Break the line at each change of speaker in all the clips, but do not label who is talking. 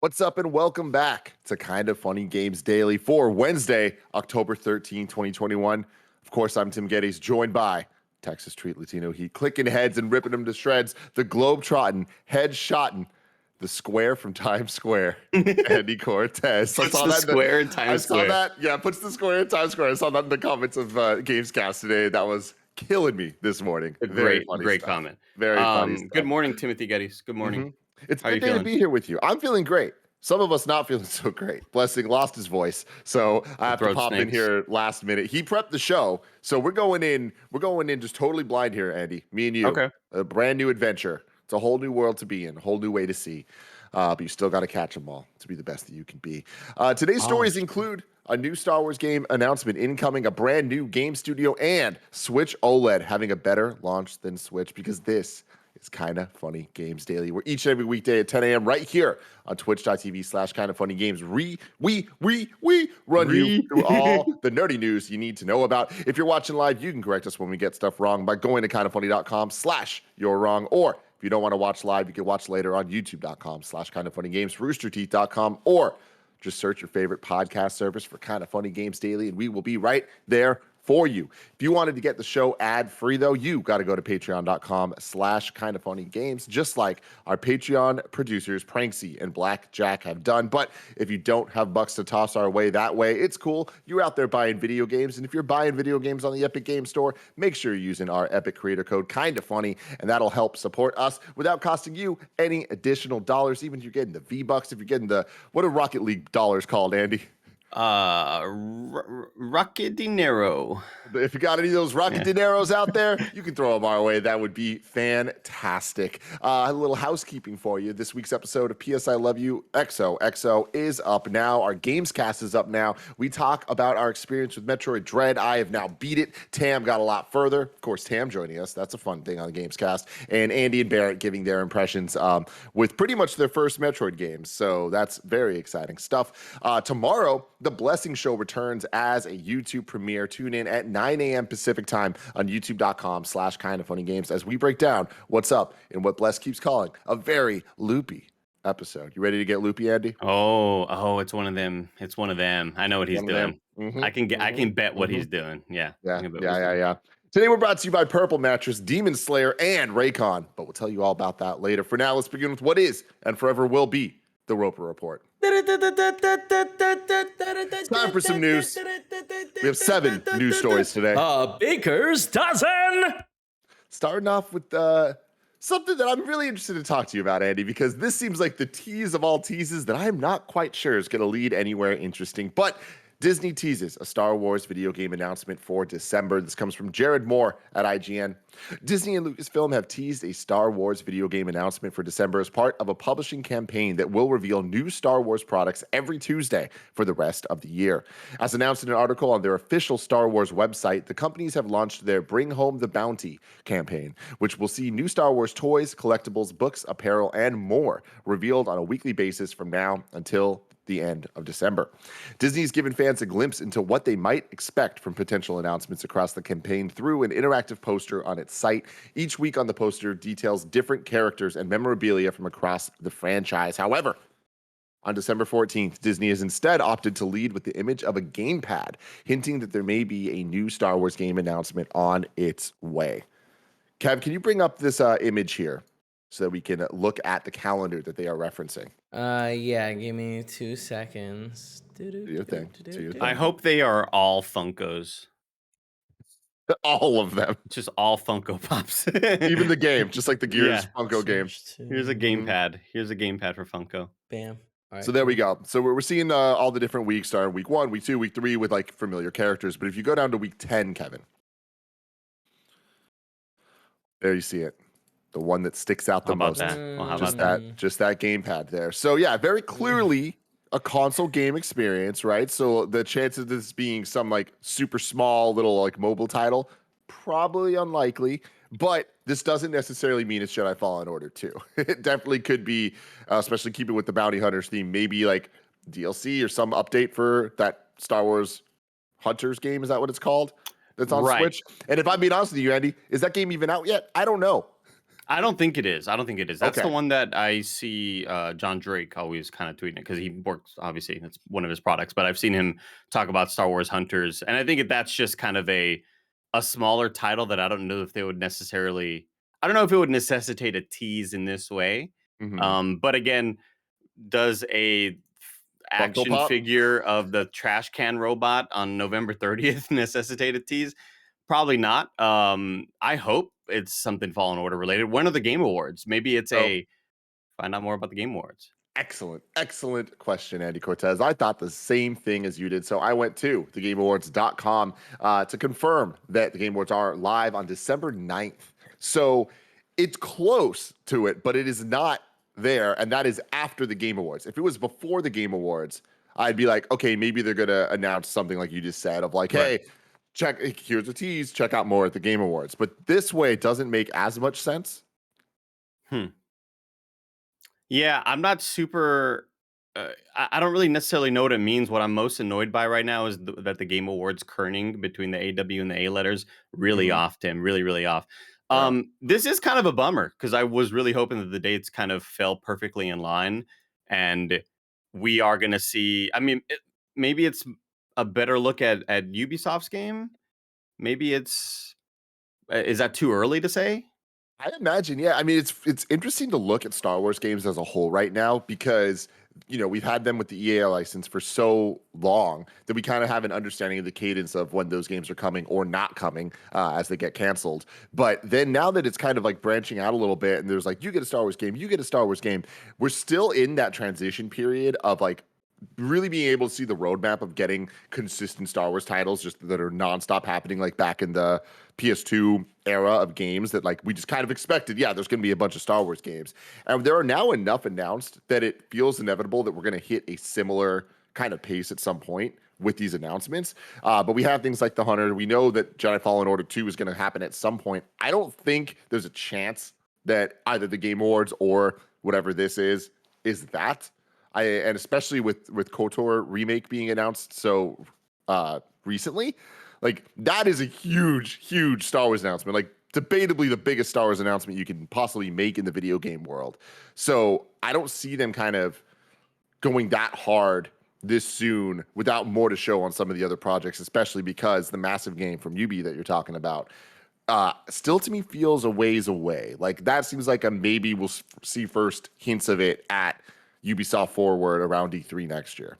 What's up and welcome back to Kind of Funny Games Daily for Wednesday, October 13, 2021. Of course, I'm Tim Geddes, joined by Texas Treat Latino Heat, clicking heads and ripping them to shreds, the globe-trotting, head-shotting, the square from Times Square, Andy Cortez.
Puts the square in Times Square.
I saw that. Yeah, puts the square in Times Square. I saw that in the comments of Gamescast today. That was killing me this morning.
A great comment.
Very funny stuff.
Good morning, Timothy Geddes. Good morning.
It's
How
a
are
good
you
day to
feeling?
be here with you. I'm feeling great. Some of us not feeling so great. Blessing lost his voice, so I have to
throat
pop in
stinks.
here last minute. He prepped the show, so we're going in just totally blind here, Andy. Me and you.
Okay.
A brand new adventure. It's a whole new world to be in, a whole new way to see. But you still got to catch them all to be the best that you can be. Today's stories include a new Star Wars game announcement incoming, a brand new game studio, and Switch OLED having a better launch than Switch, because this is Kinda Funny Games Daily. We're each and every weekday at 10 a.m. right here on twitch.tv/kindafunnygames. We run you through all the nerdy news you need to know about. If you're watching live, you can correct us when we get stuff wrong by going to kindafunny.com/you're-wrong. Or if you don't want to watch live, you can watch later on youtube.com/kindafunnygames, roosterteeth.com, or just search your favorite podcast service for Kinda Funny Games Daily, and we will be right there for you. If you wanted to get the show ad-free, though, you got to go to patreon.com/kindafunnygames, just like our Patreon producers, Pranksy and Black Jack, have done. But if you don't have bucks to toss our way that way, it's cool. You're out there buying video games, and if you're buying video games on the Epic Game Store, make sure you're using our Epic creator code, KindaFunny, and that'll help support us without costing you any additional dollars, even if you're getting the V-Bucks, if you're getting the, what are Rocket League dollars called, Andy?
Rocket Dinero.
If you got any of those Rocket Dineros out there, you can throw them our way. That would be fantastic. A little housekeeping for you. This week's episode of PS I Love You XOXO is up now. Our Gamescast is up now. We talk about our experience with Metroid Dread. I have now beat it. Tam got a lot further. Of course, Tam joining us. That's a fun thing on the Gamescast. And Andy and Barrett giving their impressions with pretty much their first Metroid games. So that's very exciting stuff. Tomorrow, The Blessing Show returns as a YouTube premiere. Tune in at 9 a.m. Pacific time on youtube.com/kindafunnygames as we break down what's up in what Bless keeps calling a very loopy episode. You ready to get loopy, Andy?
Oh, it's one of them. It's one of them. I know what he's doing. I can bet what he's doing. Yeah.
Today we're brought to you by Purple Mattress, Demon Slayer, and Raycon, but we'll tell you all about that later. For now, let's begin with what is and forever will be the Roper Report. It's time for some news. We have 7 news stories today.
Baker's dozen.
Starting off with something that I'm really interested to talk to you about, Andy, because this seems like the tease of all teases that I'm not quite sure is going to lead anywhere interesting. But Disney teases a Star Wars video game announcement for December. This comes from Jared Moore at IGN. Disney and Lucasfilm have teased a Star Wars video game announcement for December as part of a publishing campaign that will reveal new Star Wars products every Tuesday for the rest of the year. As announced in an article on their official Star Wars website, the companies have launched their Bring Home the Bounty campaign, which will see new Star Wars toys, collectibles, books, apparel, and more revealed on a weekly basis from now until the end of December. Disney's given fans a glimpse into what they might expect from potential announcements across the campaign through an interactive poster on its site. Each week on the poster details different characters and memorabilia from across the franchise. However, on December 14th, Disney has instead opted to lead with the image of a gamepad, hinting that there may be a new Star Wars game announcement on its way. Kev, can you bring up this image here so that we can look at the calendar that they are referencing?
Yeah, give me 2 seconds.
Do your thing.
I hope they are all Funkos.
All of them.
Just all Funko Pops.
Even the game, just like the Gears Funko game.
Here's a gamepad. Here's a gamepad for Funko.
Bam. All right,
so there we go. So we're seeing all the different weeks, starting week 1, week 2, week 3 with like familiar characters. But if you go down to week 10, Kevin, there you see it. The one that sticks out the most. Just that gamepad there. So yeah, very clearly a console game experience, right? So the chance of this being some like super small little like mobile title, probably unlikely. But this doesn't necessarily mean it's Jedi Fallen Order 2. It definitely could be, especially keeping with the Bounty Hunters theme, maybe like DLC or some update for that Star Wars Hunters game. Is that what it's called? That's on Switch. And if I'm being honest with you, Andy, is that game even out yet? I don't know.
I don't think it is. I don't think it is. That's the
Okay.
one that I see John Drake always kind of tweeting it because he works, obviously, that's one of his products. But I've seen him talk about Star Wars Hunters. And I think that's just kind of a smaller title that I don't know if they would necessarily, I don't know if it would necessitate a tease in this way.
Mm-hmm.
But again, does a
Funko
action
Pop?
figure of the trash can robot on November 30th necessitate a tease? Probably not. I hope it's something Fallen Order related. When are the Game Awards? Maybe it's
Oh,
find out more about the Game Awards.
excellent question, Andy Cortez. I thought the same thing as you did. So I went to thegameawards.com to confirm that the Game Awards are live on December 9th. So it's close to it, but it is not there. And that is after the Game Awards. If it was before the Game Awards, I'd be like, okay, maybe they're going to announce something like you just said of like,
Right.
hey, here's a tease, check out more at the Game Awards. But this way it doesn't make as much sense.
Yeah, I'm not super. I don't really necessarily know what it means. What I'm most annoyed by right now is that the Game Awards kerning between the AW and the A letters really off, Tim. Really, really off.
Yeah.
This is kind of a bummer because I was really hoping that the dates kind of fell perfectly in line, and we are going to see. I mean, maybe it's a better look at Ubisoft's game. Maybe it's. Is that too early to say?
I imagine, yeah. I mean, it's interesting to look at Star Wars games as a whole right now because we've had them with the EA license for so long that we kind of have an understanding of the cadence of when those games are coming or not coming as they get canceled. But then now that it's kind of like branching out a little bit, and there's like you get a Star Wars game, you get a Star Wars game, we're still in that transition period of like really being able to see the roadmap of getting consistent Star Wars titles just that are nonstop happening like back in the PS2 era of games that like we just kind of expected, yeah, there's going to be a bunch of Star Wars games. And there are now enough announced that it feels inevitable that we're going to hit a similar kind of pace at some point with these announcements. But we have things like The Hunter. We know that Jedi Fallen Order 2 is going to happen at some point. I don't think there's a chance that either the Game Awards or whatever this is that. And especially with KOTOR remake being announced so recently, like that is a huge Star Wars announcement. Like debatably the biggest Star Wars announcement you can possibly make in the video game world. So I don't see them kind of going that hard this soon without more to show on some of the other projects, especially because the massive game from Ubi that you're talking about still to me feels a ways away. Like that seems like a maybe we'll see first hints of it at Ubisoft Forward around E3 next year.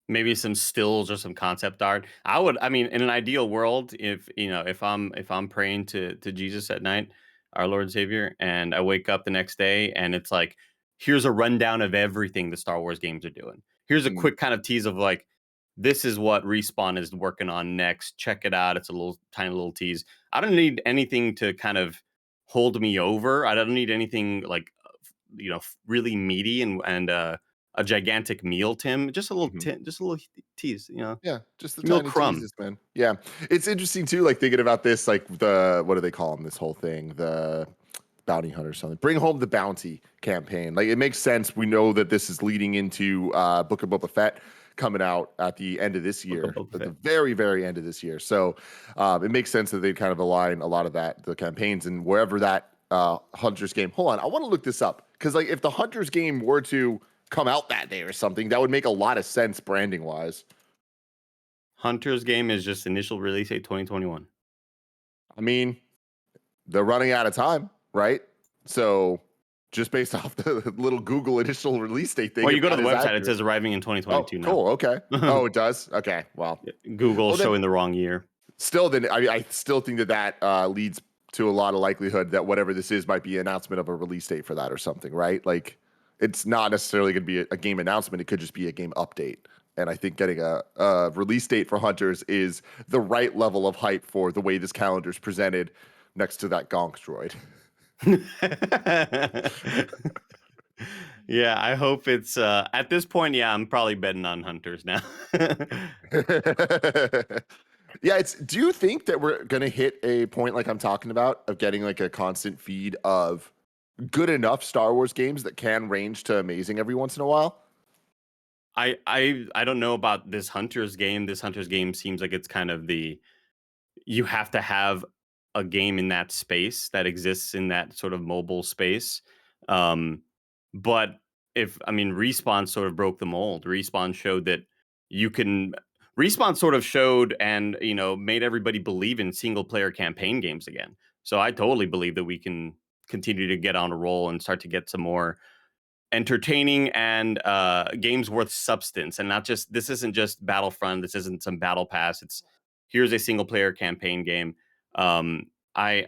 Maybe some stills or some concept art. I mean, in an ideal world, if I'm praying to Jesus at night, our Lord and Savior, and I wake up the next day and it's like, here's a rundown of everything the Star Wars games are doing. Here's a quick kind of tease of like, this is what Respawn is working on next. Check it out. It's a tiny little tease. I don't need anything to kind of hold me over. I don't need anything like really meaty and a gigantic meal, Tim. Just a little just a little tease,
Yeah, just the
a little
tiny
crumb.
teases, man. Yeah, it's interesting too. Like thinking about this, like what do they call them? This whole thing, the bounty hunter, or something. Bring home the bounty campaign. Like it makes sense. We know that this is leading into Book of Boba Fett coming out at the end of this year, at the very end of this year. So it makes sense that they kind of align a lot of the campaigns and wherever that Hunters game. Hold on, I want to look this up because like if the Hunters game were to come out that day or something, that would make a lot of sense branding wise.
Hunter's game is just initial release date 2021.
I mean, they're running out of time, right? So just based off the little Google initial release date thing.
Well, you go to the website,
accurate,
it says arriving in 2022 now.
Cool. Okay. Oh, it does? Okay. Well,
Google showing the wrong year.
Still, then I still think that leads to a lot of likelihood that whatever this is might be an announcement of a release date for that or something, right? Like it's not necessarily going to be a game announcement. It could just be a game update. And I think getting a release date for Hunters is the right level of hype for the way this calendar is presented next to that Gonk droid.
Yeah, I hope it's at this point. Yeah, I'm probably betting on Hunters now.
Yeah, do you think that we're going to hit a point like I'm talking about of getting like a constant feed of good enough Star Wars games that can range to amazing every once in a while?
I don't know about this Hunters game. This Hunters game seems like it's kind of you have to have a game in that space that exists in that sort of mobile space. Um, but if I mean, Respawn sort of broke the mold. Respawn showed that you can. Respawn sort of showed and made everybody believe in single player campaign games again. So I totally believe that we can continue to get on a roll and start to get some more entertaining and games worth substance, and not just this isn't just Battlefront. This isn't some battle pass. It's here's a single player campaign game. Um, I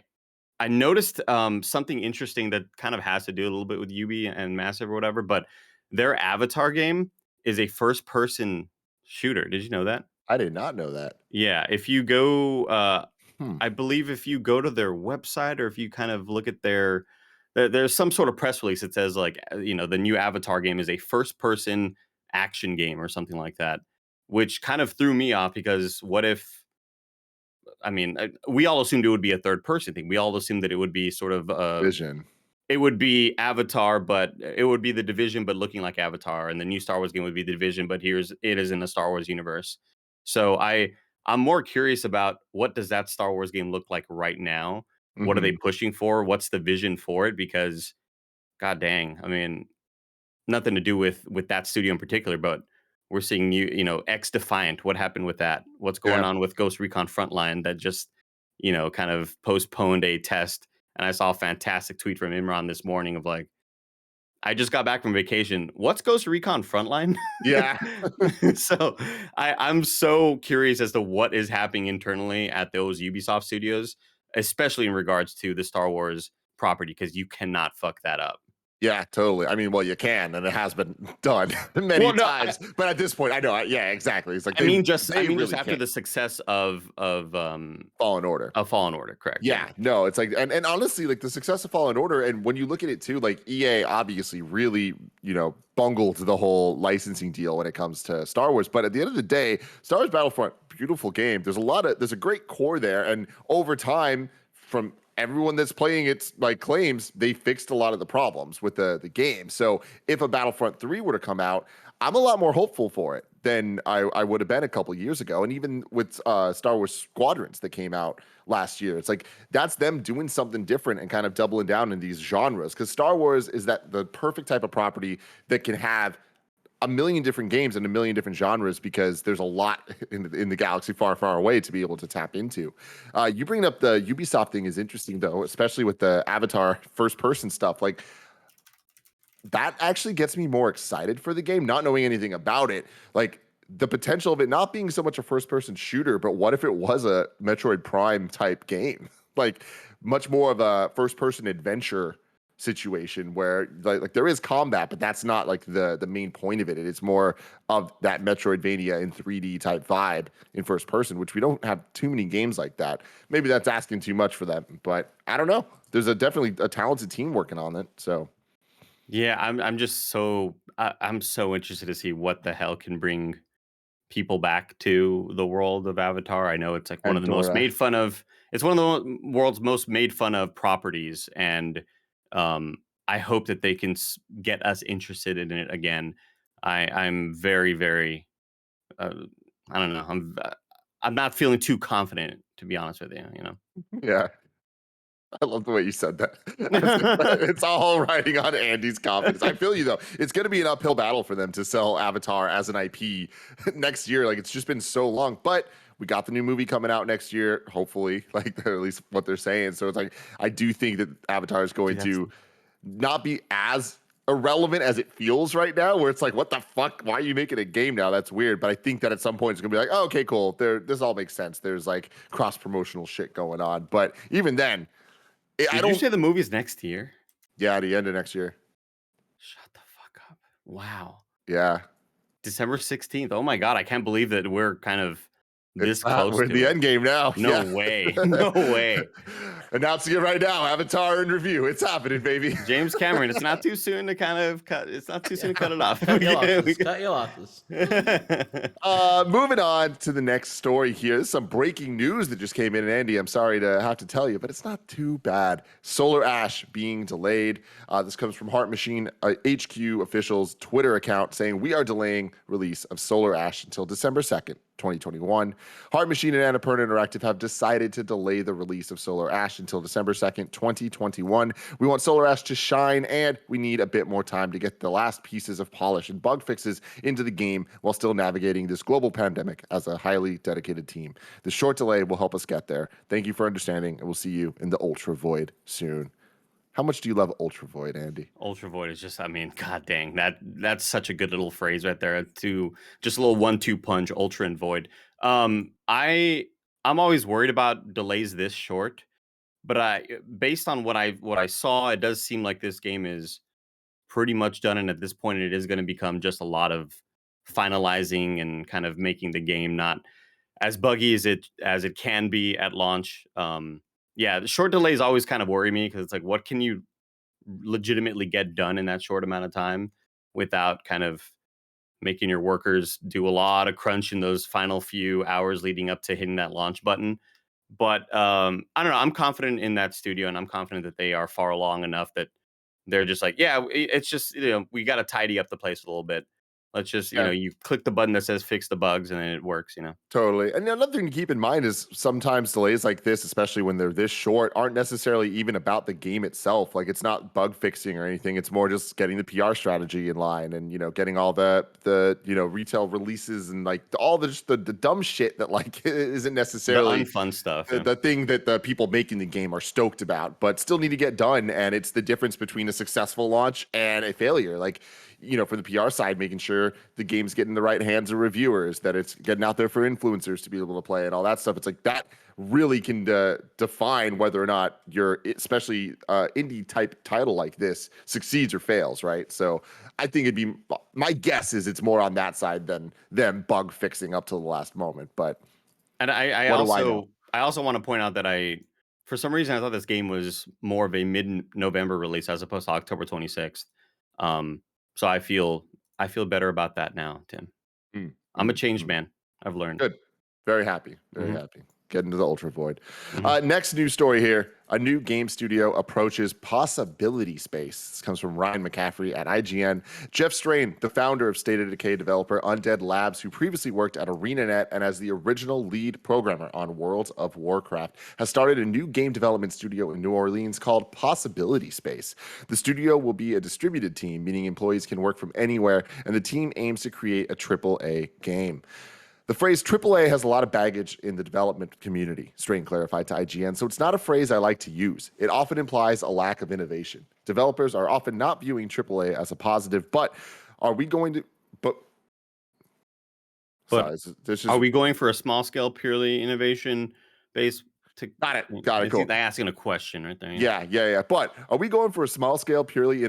I noticed something interesting that kind of has to do a little bit with Ubi and Massive or whatever, but their Avatar game is a first person shooter. Did you know that?
I did not know that.
Yeah, if you go,
Hmm.
I believe if you go to their website or if you kind of look at there's some sort of press release that says like, the new Avatar game is a first person action game or something like that, which kind of threw me off because what if, I mean, we all assumed it would be a third person thing. We all assumed that it would be sort of
Vision.
it would be Avatar, but it would be the Division, but looking like Avatar, and the new Star Wars game would be the Division, but it is in the Star Wars universe. So I'm more curious about what does that Star Wars game look like right now? What are they
Hmm.
pushing for? What's the vision for it? Because god dang, I mean, nothing to do with that studio in particular, but we're seeing X Defiant. What happened with that? What's going
Yeah.
on with Ghost Recon Frontline that just kind of postponed a test? And I saw a fantastic tweet from Imran this morning of like, I just got back from vacation. What's Ghost Recon Frontline?
Yeah.
So I'm so curious as to what is happening internally at those Ubisoft studios, especially in regards to the Star Wars property, because you cannot fuck that up.
Yeah, totally. I mean, well, you can, and it has been done many
Well, no,
times. But at this point, I know. Yeah, exactly. It's like
I mean, just
they
just
really
after
can't.
the success of
Fallen Order.
Fallen Order, correct? Yeah.
Yeah, no, it's like, and honestly, like the success of Fallen Order, and when you look at it too, like EA obviously really, bungled the whole licensing deal when it comes to Star Wars. But at the end of the day, Star Wars Battlefront, beautiful game. There's a great core there, and over time, from everyone that's playing its like claims, they fixed a lot of the problems with the game. So if a Battlefront 3 were to come out, I'm a lot more hopeful for it than I would have been a couple years ago. And even with Star Wars Squadrons that came out last year, it's like that's them doing something different and kind of doubling down in these genres. Because Star Wars is the perfect type of property that can have a million different games and a million different genres because there's a lot in the galaxy far, far away to be able to tap into. You bringing up the Ubisoft thing is interesting though, especially with the Avatar first person stuff. Like that actually gets me more excited for the game, not knowing anything about it. Like the potential of it not being so much a first person shooter, but what if it was a Metroid Prime type game? Like much more of a first person adventure situation where like there is combat, but that's not like the main point of it. It's more of that Metroidvania in 3D type vibe in first person, which we don't have too many games like that. Maybe that's asking too much for them, but I don't know. There's definitely a talented team working on it. So
Yeah, I'm just I'm so interested to see what the hell can bring people back to the world of Avatar. I know it's like one of the most
Pandora.
made fun of. It's one of the world's most made fun of properties, and I hope that they can get us interested in it again. I'm very very. Uh, I don't know. I'm not feeling too confident, to be honest with you.
Yeah. I love the way you said that. It's all riding on Andy's confidence. I feel you though. It's going to be an uphill battle for them to sell Avatar as an IP next year. Like it's just been so long, but we got the new movie coming out next year, hopefully, like at least what they're saying. So it's like, I do think that Avatar is going
Dude, that's
to not be as irrelevant as it feels right now, where it's like, what the fuck? Why are you making a game now? That's weird. But I think that at some point it's gonna be like, oh, okay, cool. This all makes sense. There's like cross promotional shit going on. But even then, I
Did you
don't.
say the movie's next year?
Yeah, the end of next year.
Shut the fuck up! Wow.
Yeah,
December 16th. Oh my god, I can't believe that we're kind of
it's
this
not.
close
We're in
to
the
it.
end game now.
No
Yeah.
way. No way.
Announcing it right now. Avatar in review. It's happening, baby.
James Cameron, it's not too soon to kind of cut. It's not too soon to cut it off.
Cut your losses. Cut your losses.
Moving on to the next story here. There's some breaking news that just came in, and Andy, I'm sorry to have to tell you, but it's not too bad. Solar Ash being delayed. This comes from Heart Machine HQ officials' Twitter account saying we are delaying release of Solar Ash until December 2nd. 2021. Heart Machine and Annapurna Interactive have decided to delay the release of Solar Ash until December 2nd, 2021. We want Solar Ash to shine, and we need a bit more time to get the last pieces of polish and bug fixes into the game while still navigating this global pandemic as a highly dedicated team. The short delay will help us get there. Thank you for understanding, and we'll see you in the Ultra Void soon. How much do you love Ultra Void, Andy?
Ultra Void is just, I mean, god dang, that's such a good little phrase right there. To just a little 1-2 punch, Ultra and Void. I'm always worried about delays this short, but based on what I saw, it does seem like this game is pretty much done, and at this point, it is going to become just a lot of finalizing and kind of making the game not as buggy as it can be at launch. Yeah, the short delays always kind of worry me because it's like, what can you legitimately get done in that short amount of time without kind of making your workers do a lot of crunch in those final few hours leading up to hitting that launch button. But I don't know. I'm confident in that studio, and I'm confident that they are far along enough that they're just like, yeah, it's just, we got to tidy up the place a little bit. Let's just,
Yeah.
you click the button that says fix the bugs, and then it works.
Totally. And another thing to keep in mind is sometimes delays like this, especially when they're this short, aren't necessarily even about the game itself. Like, it's not bug fixing or anything. It's more just getting the PR strategy in line and, getting all the retail releases and like all the dumb shit that like isn't
The
necessarily
unfun stuff.
the thing that the people making the game are stoked about, but still need to get done. And it's the difference between a successful launch and a failure. Like, for the PR side, making sure the game's getting the right hands of reviewers, that it's getting out there for influencers to be able to play and all that stuff. It's like that really can define whether or not your, especially indie type title like this, succeeds or fails, right? So I think my guess is it's more on that side than them bug fixing up till the last moment. But
And I
what do I know?
also want to point out that for some reason, I thought this game was more of a mid-November release as opposed to October 26th. So I feel better about that now, Tim.
Mm,
I'm a
mm,
changed
mm.
man. I've learned.
Good. Very happy. Very
Mhm.
happy. Get into the Ultra Void.
Mhm.
Next news story here. A new game studio approaches possibility space. This comes from Ryan McCaffrey at IGN. Jeff Strain, the founder of State of Decay developer Undead Labs, who previously worked at ArenaNet and as the original lead programmer on Worlds of Warcraft, has started a new game development studio in New Orleans called Possibility Space. The studio will be a distributed team, meaning employees can work from anywhere, and the team aims to create a AAA game. The phrase AAA has a lot of baggage in the development community, Strain clarified to IGN, so it's not a phrase I like to use. It often implies a lack of innovation. Developers are often not viewing AAA as a positive, but are we going to... But
But
sorry, this
are
is...
we going for a small scale, purely innovation based?
Got it. Got it.
Is he
Cool.
asking a question right there?
Yeah. But are we going for a small scale, purely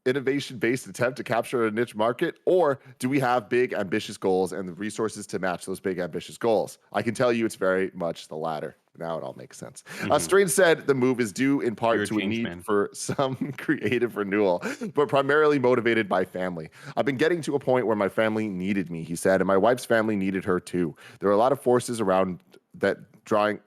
innovation-based attempt to capture a niche market, or do we have big, ambitious goals and the resources to match those big, ambitious goals? I can tell you it's very much the latter. Now it all makes sense.
Mhm.
Strain said the move is due in part
You're a
to a
changed
need
man.
for some creative renewal, but primarily motivated by family. I've been getting to a point where my family needed me, he said, and my wife's family needed her too. There are a lot of forces around that drawing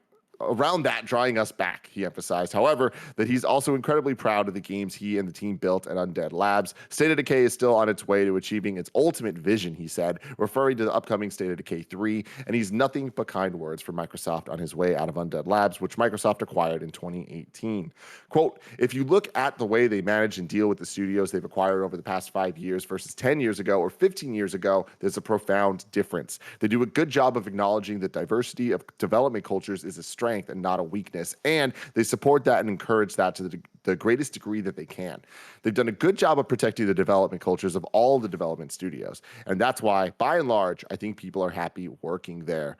us back, he emphasized. However, that he's also incredibly proud of the games he and the team built at Undead Labs. State of Decay is still on its way to achieving its ultimate vision, he said, referring to the upcoming State of Decay 3, and he's nothing but kind words for Microsoft on his way out of Undead Labs, which Microsoft acquired in 2018. Quote, if you look at the way they manage and deal with the studios they've acquired over the past 5 years versus 10 years ago or 15 years ago, there's a profound difference. They do a good job of acknowledging that diversity of development cultures is a strength and not a weakness, and they support that and encourage that to the greatest degree that they can. They've done a good job of protecting the development cultures of all the development studios, and that's why, by and large, I think people are happy working there.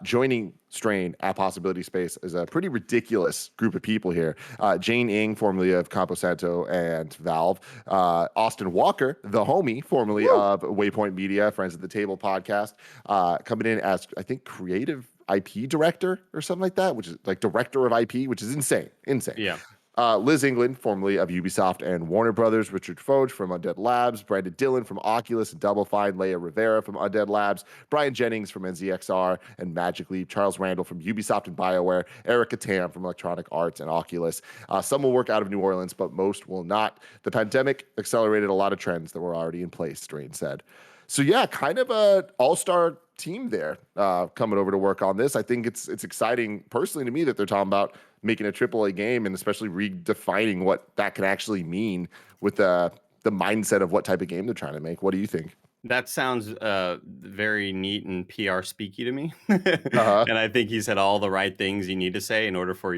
Joining Strain at Possibility Space is a pretty ridiculous group of people here. Jane Ng, formerly of Camposanto and Valve. Austin Walker, the homie, formerly of Waypoint Media, Friends at the Table podcast, coming in as, I think, creative IP director or something like that, which is like director of IP, which is insane.
Yeah.
Liz England, formerly of Ubisoft and Warner Brothers, Richard Foge from Undead Labs, Brandon Dillon from Oculus and Double Fine, Leia Rivera from Undead Labs, Brian Jennings from NZXR and Magic Leap, Charles Randall from Ubisoft and BioWare, Erica Tam from Electronic Arts and Oculus. Some will work out of New Orleans, but most will not. The pandemic accelerated a lot of trends that were already in place, Strain said. So yeah, kind of a all-star team there coming over to work on this. I think it's exciting personally to me that they're talking about making a AAA game and especially redefining what that can actually mean with the mindset of what type of game they're trying to make. What do you think?
That sounds very neat and PR speaky to me.
Uh-huh.
And I think he said all the right things you need to say in order for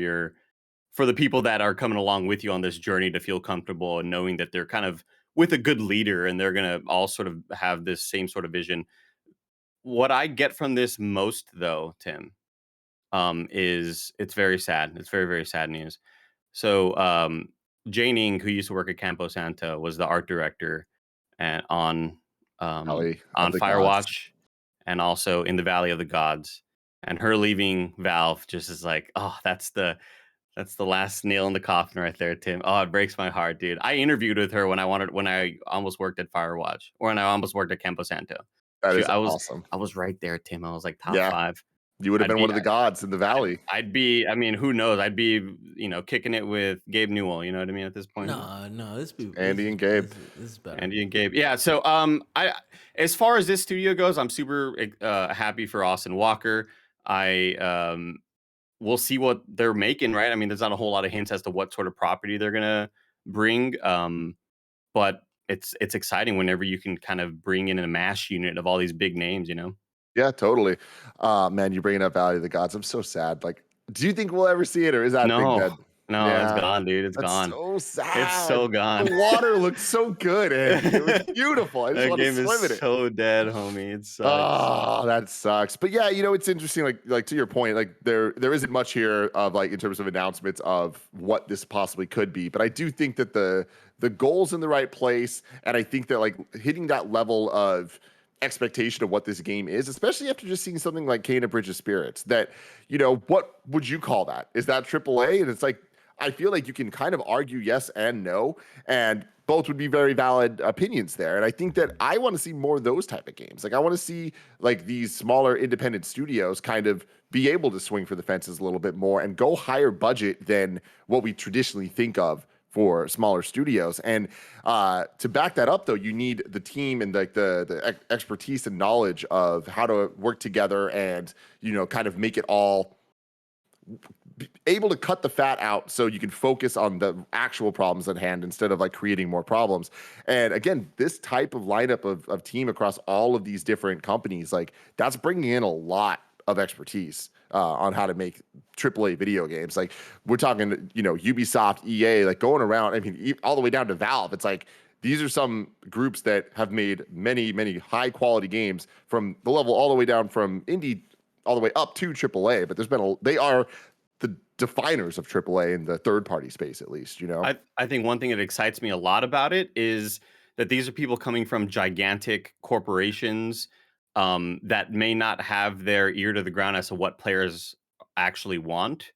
the people that are coming along with you on this journey to feel comfortable and knowing that they're kind of with a good leader and they're going to all sort of have this same sort of vision. What I get from this most though, Tim, is it's very sad. It's very, very sad news. So Jane Ing, who used to work at Campo Santo, was the art director and
Valley of
on
the Gods.
Firewatch and also in the Valley of the Gods. And her leaving Valve just is like, oh, that's the last nail in the coffin right there, Tim. Oh, it breaks my heart, dude. I interviewed with her when I almost worked at Firewatch or when I almost worked at Campo Santo.
That
She,
is
I was
awesome.
I was right there, Tim. I was like top
Yeah,
5.
you would have
I'd
been
be
one of the gods in the valley.
I'd be. I mean, who knows? I'd be kicking it with Gabe Newell. You know what I mean at this point.
No,
Andy and Gabe.
this is better.
Andy and Gabe. Yeah. So, I as far as this studio goes, I'm super happy for Austin Walker. I we'll see what they're making. Right. I mean, there's not a whole lot of hints as to what sort of property they're gonna bring. But it's exciting whenever you can kind of bring in a mash unit of all these big names.
Yeah, totally. Man, you're bringing up Valley of the Gods. I'm so sad. Like, do you think we'll ever see it, or is that thing
No,
dead?
no, it's
Yeah,
gone, dude. It's
that's
gone.
so
It's
sad.
so gone.
The water looked so good, Andy. It was beautiful. I just
That
want to
game
swim in
is
it.
so dead, homie. It sucks.
Oh, that sucks. But yeah, it's interesting. Like to your point, like there isn't much here of like in terms of announcements of what this possibly could be. But I do think that the goal's in the right place, and I think that like hitting that level of expectation of what this game is, especially after just seeing something like Kena Bridge of Spirits, that what would you call that? Is that AAA? And it's like I feel like you can kind of argue yes and no, and both would be very valid opinions there. And I think that I want to see more of those type of games. Like I want to see like these smaller independent studios kind of be able to swing for the fences a little bit more and go higher budget than what we traditionally think of for smaller studios. And to back that up, though, you need the team and like the expertise and knowledge of how to work together and kind of make it all able to cut the fat out so you can focus on the actual problems at hand instead of like creating more problems. And again, this type of lineup of team across all of these different companies, like that's bringing in a lot of expertise on how to make AAA video games. Like we're talking, Ubisoft, EA, like going around, I mean, all the way down to Valve. It's like, these are some groups that have made many, many high quality games from the level all the way down from indie all the way up to AAA, but they are the definers of AAA in the third party space, at least,
I think one thing that excites me a lot about it is that these are people coming from gigantic corporations that may not have their ear to the ground as to what players actually want.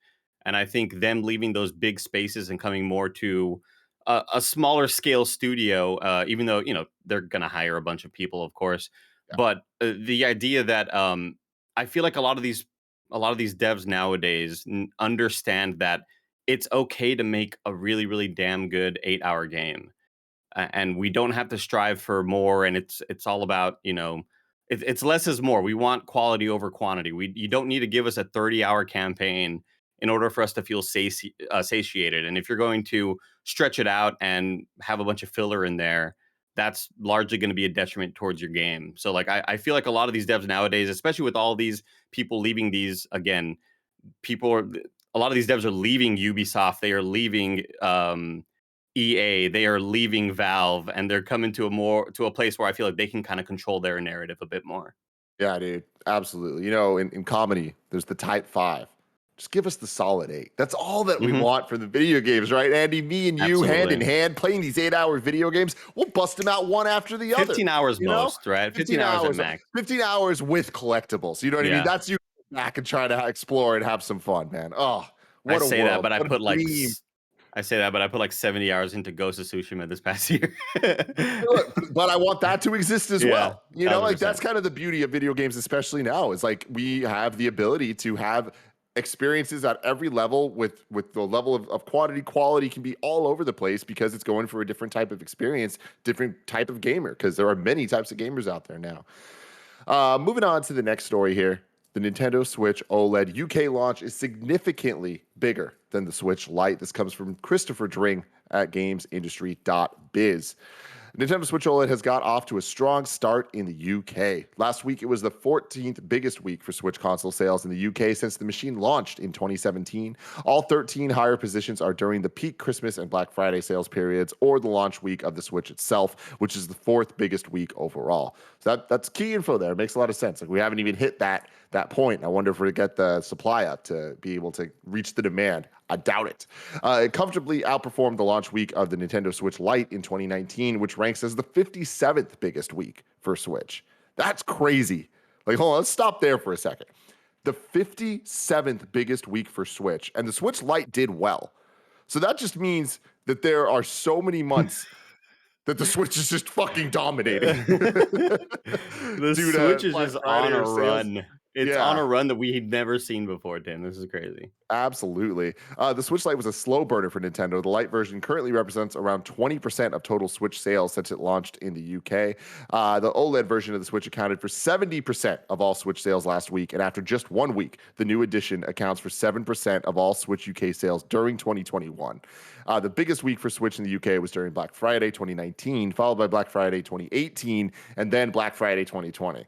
And I think them leaving those big spaces and coming more to a smaller scale studio, even though, they're going to hire a bunch of people, of course.
Yeah.
But the idea that I feel like a lot of these devs nowadays understand that it's okay to make a really, really damn good 8-hour game. And we don't have to strive for more. And it's all about, it's less is more. We want quality over quantity. You don't need to give us a 30-hour campaign in order for us to feel satiated. And if you're going to stretch it out and have a bunch of filler in there, that's largely going to be a detriment towards your game. So like I feel like a lot of these devs nowadays, especially with all these people leaving these, again, a lot of these devs are leaving Ubisoft. They are leaving EA. They are leaving Valve, and they're coming to a place where I feel like they can kind of control their narrative a bit more.
Yeah, dude, absolutely. In comedy, there's the type 5. Just give us the solid 8. That's all that we want for the video games, right, Andy? Me and you, hand in
Absolutely.
hand, playing these 8-hour video games. We'll bust them out one after the other.
15 hours most, right? 15 hours at max.
15 hours with collectibles. You know what I mean?
Yeah.
That's you back and try to explore and have some fun, man. Oh,
I
what a
say
world.
that, but
What a dream.
I say that, but I put like 70 hours into Ghost of Tsushima this past year.
But I want that to exist as
Yeah,
well. Like
1000%.
that's kind of the beauty of video games, especially now, is like we have the ability to have experiences at every level with the level of quality can be all over the place because it's going for a different type of experience, different type of gamer, because there are many types of gamers out there now. Moving on to the next story here. The Nintendo Switch OLED UK launch is significantly bigger than the Switch Lite. This comes from Christopher Dring at gamesindustry.biz. Nintendo Switch OLED has got off to a strong start in the UK. Last week, it was the 14th biggest week for Switch console sales in the UK since the machine launched in 2017. All 13 higher positions are during the peak Christmas and Black Friday sales periods or the launch week of the Switch itself, which is the fourth biggest week overall. So that's key info there. It makes a lot of sense. Like, we haven't even hit that point. I wonder if we get the supply up to be able to reach the demand. I doubt it. It comfortably outperformed the launch week of the Nintendo Switch Lite in 2019, which ranks as the 57th biggest week for Switch. That's crazy. Like, hold on, let's stop there for a second. The 57th biggest week for Switch, and the Switch Lite did well. So that just means that there are so many months that the Switch is just fucking dominating.
The
Due
Switch
to
is
Black
just
Friday
on a
or sales.
run. It's on
Yeah.
a run that we've never seen before, Tim. This is crazy.
Absolutely. The Switch Lite was a slow burner for Nintendo. The Lite version currently represents around 20% of total Switch sales since it launched in the UK. The OLED version of the Switch accounted for 70% of all Switch sales last week. And after just 1 week, the new edition accounts for 7% of all Switch UK sales during 2021. The biggest week for Switch in the UK was during Black Friday 2019, followed by Black Friday 2018, and then Black Friday 2020.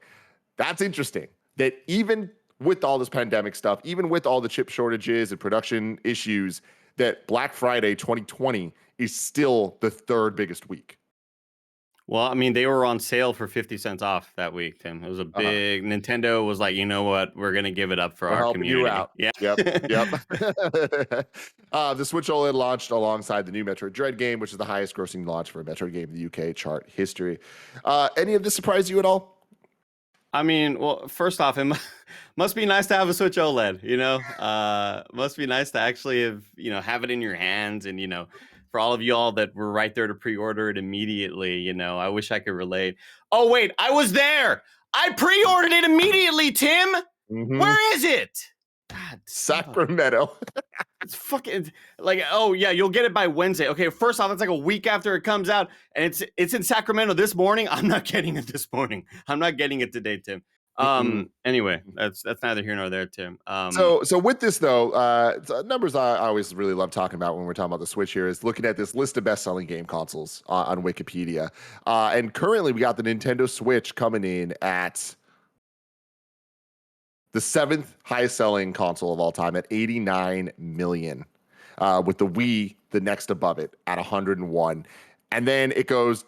That's interesting that even with all this pandemic stuff, even with all the chip shortages and production issues, that Black Friday 2020 is still the third biggest week.
Well, I mean, they were on sale for 50 cents off that week, Tim. It was a big Nintendo was like, you know what? We're going to give it up for
We're
our
helping you
community.
out.
Yeah.
Yep. The Switch OLED launched alongside the new Metroid Dread game, which is the highest grossing launch for a Metroid game in the UK chart history. Any of this surprise you at all?
I mean, well, first off, it must be nice to have a Switch OLED, must be nice to actually have it in your hands. And, for all of y'all that were right there to pre-order it immediately, I wish I could relate. Oh, wait, I was there. I pre-ordered it immediately, Tim.
Mm-hmm.
Where is it? God,
Sacramento.
it's fucking like, oh yeah, you'll get it by Wednesday. Okay, first off, it's like a week after it comes out, and it's in Sacramento this morning. I'm not getting it this morning. I'm not getting it today, Tim. Anyway, that's neither here nor there, Tim.
So with this though, numbers I always really love talking about when we're talking about the Switch here is looking at this list of best-selling game consoles on Wikipedia, and currently we got the Nintendo Switch coming in at the 7th highest selling console of all time at 89 million, with the Wii the next above it at 101. And then it goes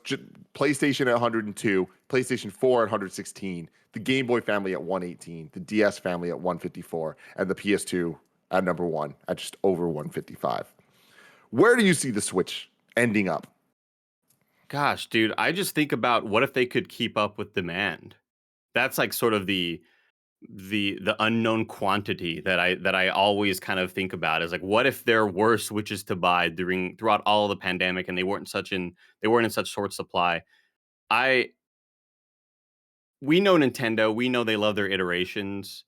PlayStation at 102, PlayStation 4 at 116, the Game Boy family at 118, the DS family at 154, and the PS2 at number 1 at just over 155. Where do you see the Switch ending up?
Gosh, dude, I just think about what if they could keep up with demand. That's like sort of the unknown quantity that I always kind of think about is like, what if there were Switches to buy throughout all of the pandemic and they weren't in such short supply. We know Nintendo, we know they love their iterations.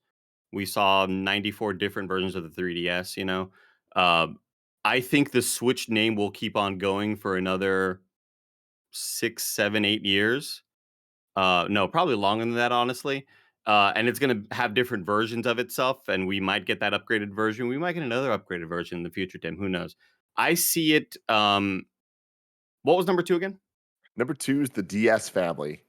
We saw 94 different versions of the 3DS. I think the Switch name will keep on going for another 6, 7, 8 years. No, probably longer than that, honestly. And it's going to have different versions of itself, and we might get that upgraded version. We might get another upgraded version in the future, Tim. Who knows? I see it. What was number 2 again?
Number 2 is the DS family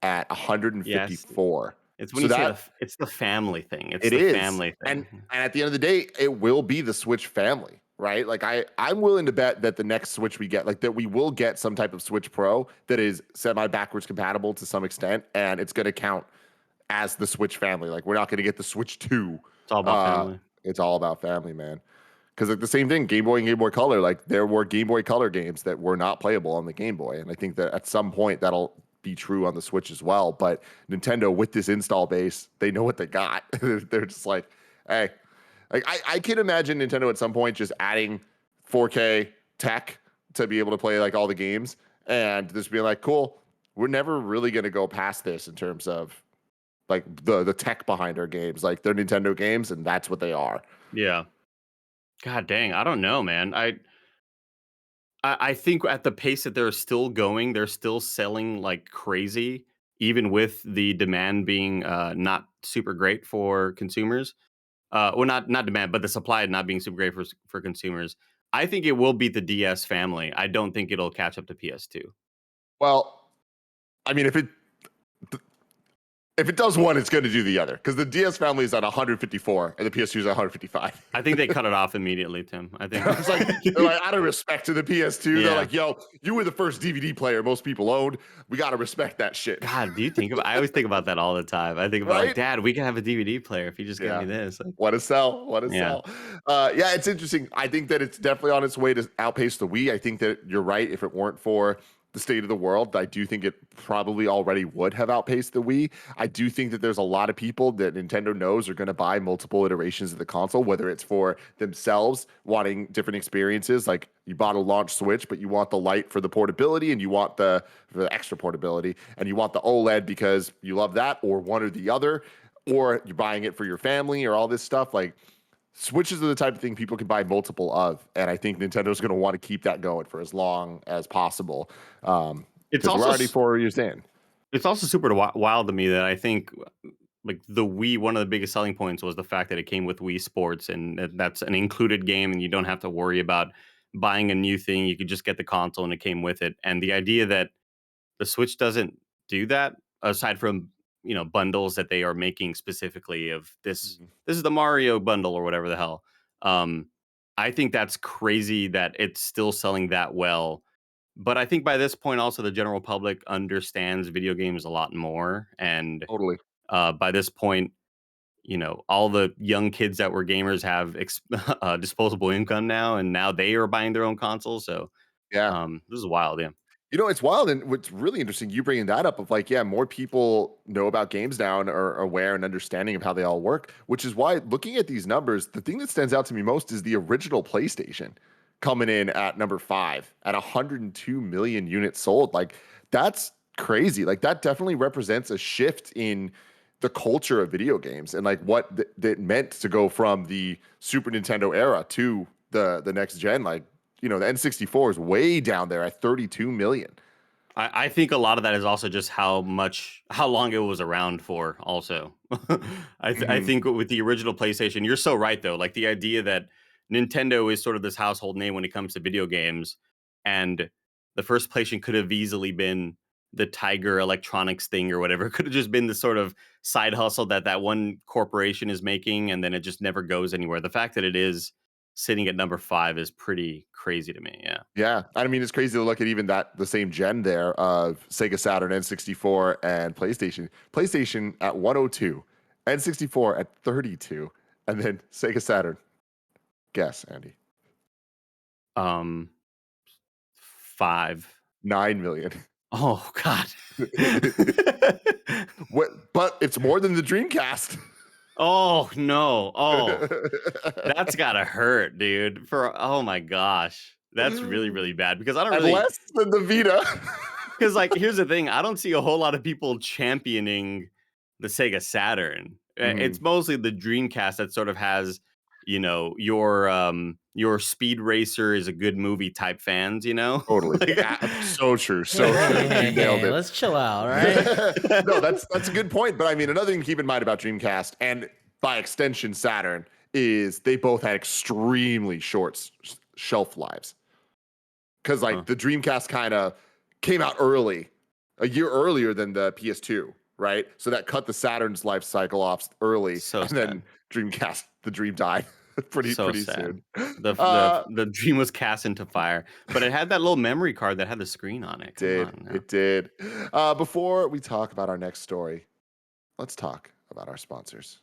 at
Yes.
154.
It's when you say it's the family thing. It's the family thing.
And at the end of the day, it will be the Switch family, right? Like I'm willing to bet that the next Switch we get, like that we will get some type of Switch Pro that is semi-backwards compatible to some extent, and it's going to count as the Switch family. Like, we're not going to get the Switch 2.
It's all about family.
It's all about family, man. Because like the same thing, Game Boy and Game Boy Color, like there were Game Boy Color games that were not playable on the Game Boy, and I think that at some point that'll be true on the Switch as well. But Nintendo, with this install base, they know what they got. They're just like, hey, like I can imagine Nintendo at some point just adding 4K tech to be able to play like all the games, and just being like, cool, we're never really going to go past this in terms of like the tech behind our games. Like they're Nintendo games, and that's what they are.
Yeah. God dang, I don't know, man. I think at the pace that they're still going, they're still selling like crazy, even with the demand being not super great for consumers. Well, not demand, but the supply not being super great for consumers. I think it will beat the DS family. I don't think it'll catch up to PS2.
Well, I mean, if it does one, it's going to do the other because the DS family is at 154 and the PS2 is at 155.
I think they cut it off immediately, Tim. I think
It's like they're like, out of respect to the PS2, they're
yeah.
like, "Yo, you were the first DVD player most people owned. We got to respect that shit."
God, do you think about? I always think about that all the time. I think about like,
Right?
Dad, we can have a DVD player if you just give
Yeah.
me this. Like,
What to sell? What to
yeah,
sell? Yeah, it's interesting. I think that it's definitely on its way to outpace the Wii. I think that you're right. If it weren't for the state of the world, I do think it probably already would have outpaced the Wii. I do think that there's a lot of people that Nintendo knows are going to buy multiple iterations of the console, whether it's for themselves wanting different experiences. Like you bought a launch Switch, but you want the light for the portability and you want for the extra portability and you want the OLED because you love that, or one or the other, or you're buying it for your family or all this stuff. Like Switches are the type of thing people can buy multiple of, and I think Nintendo's going to want to keep that going for as long as possible.
it's
Because we're
also
already 4 years in.
it's also super wild to me that I think like the Wii, one of the biggest selling points was the fact that it came with Wii Sports, and that's an included game, and you don't have to worry about buying a new thing. You could just get the console, and it came with it. And the idea that the Switch doesn't do that, aside from bundles that they are making specifically of this.
Mhm.
This is the Mario bundle or whatever the hell. Um, I think that's crazy that it's still selling that well. But I think by this point, also the general public understands video games a lot more, and
Totally.
by this point, all the young kids that were gamers have disposable income now, and now they are buying their own consoles. So
Yeah.
this is wild, yeah.
It's wild. And what's really interesting, you bringing that up of like, yeah, more people know about games now and are aware and understanding of how they all work, which is why looking at these numbers, the thing that stands out to me most is the original PlayStation coming in at number 5 at 102 million units sold. Like, that's crazy. Like, that definitely represents a shift in the culture of video games and like what that meant to go from the Super Nintendo era to the next gen. Like, the N64 is way down there at 32 million.
I think a lot of that is also just how long it was around for. Also, I
Mhm.
think with the original PlayStation, you're so right though. Like the idea that Nintendo is sort of this household name when it comes to video games, and the first PlayStation could have easily been the Tiger Electronics thing or whatever. It could have just been the sort of side hustle that one corporation is making, and then it just never goes anywhere. The fact that it is sitting at number 5 is pretty crazy to me. Yeah.
Yeah. I mean, it's crazy to look at even the same gen there of Sega Saturn, N64, and PlayStation. PlayStation at 102, N64 at 32, and then Sega Saturn. Guess, Andy.
Um, 5.
9 million.
Oh God.
But it's more than the Dreamcast.
Oh no. Oh, that's gotta hurt, dude. Oh my gosh. That's really, really bad because I don't
And
really
less than the Vita.
because like here's the thing, I don't see a whole lot of people championing the Sega Saturn.
Mhm.
It's mostly the Dreamcast that sort of has, your Speed Racer is a good movie type fans,
Totally.
Like
So true.
Hey,
So true.
hey, hey,
You nailed
hey,
it.
let's chill out, all right?
No, that's a good point. But I mean, another thing to keep in mind about Dreamcast and by extension Saturn is they both had extremely short shelf lives. Because
Huh.
like the Dreamcast kind of came out early, a year earlier than the PS2, right? So that cut the Saturn's life cycle off early,
So
and then
sad.
Dreamcast, the dream died pretty
So
pretty
sad.
soon.
The the
Uh,
the dream was cast into fire, but it had that little memory card that had the screen on it. Come
did
on now.
it did? Before we talk about our next story, let's talk about our sponsors.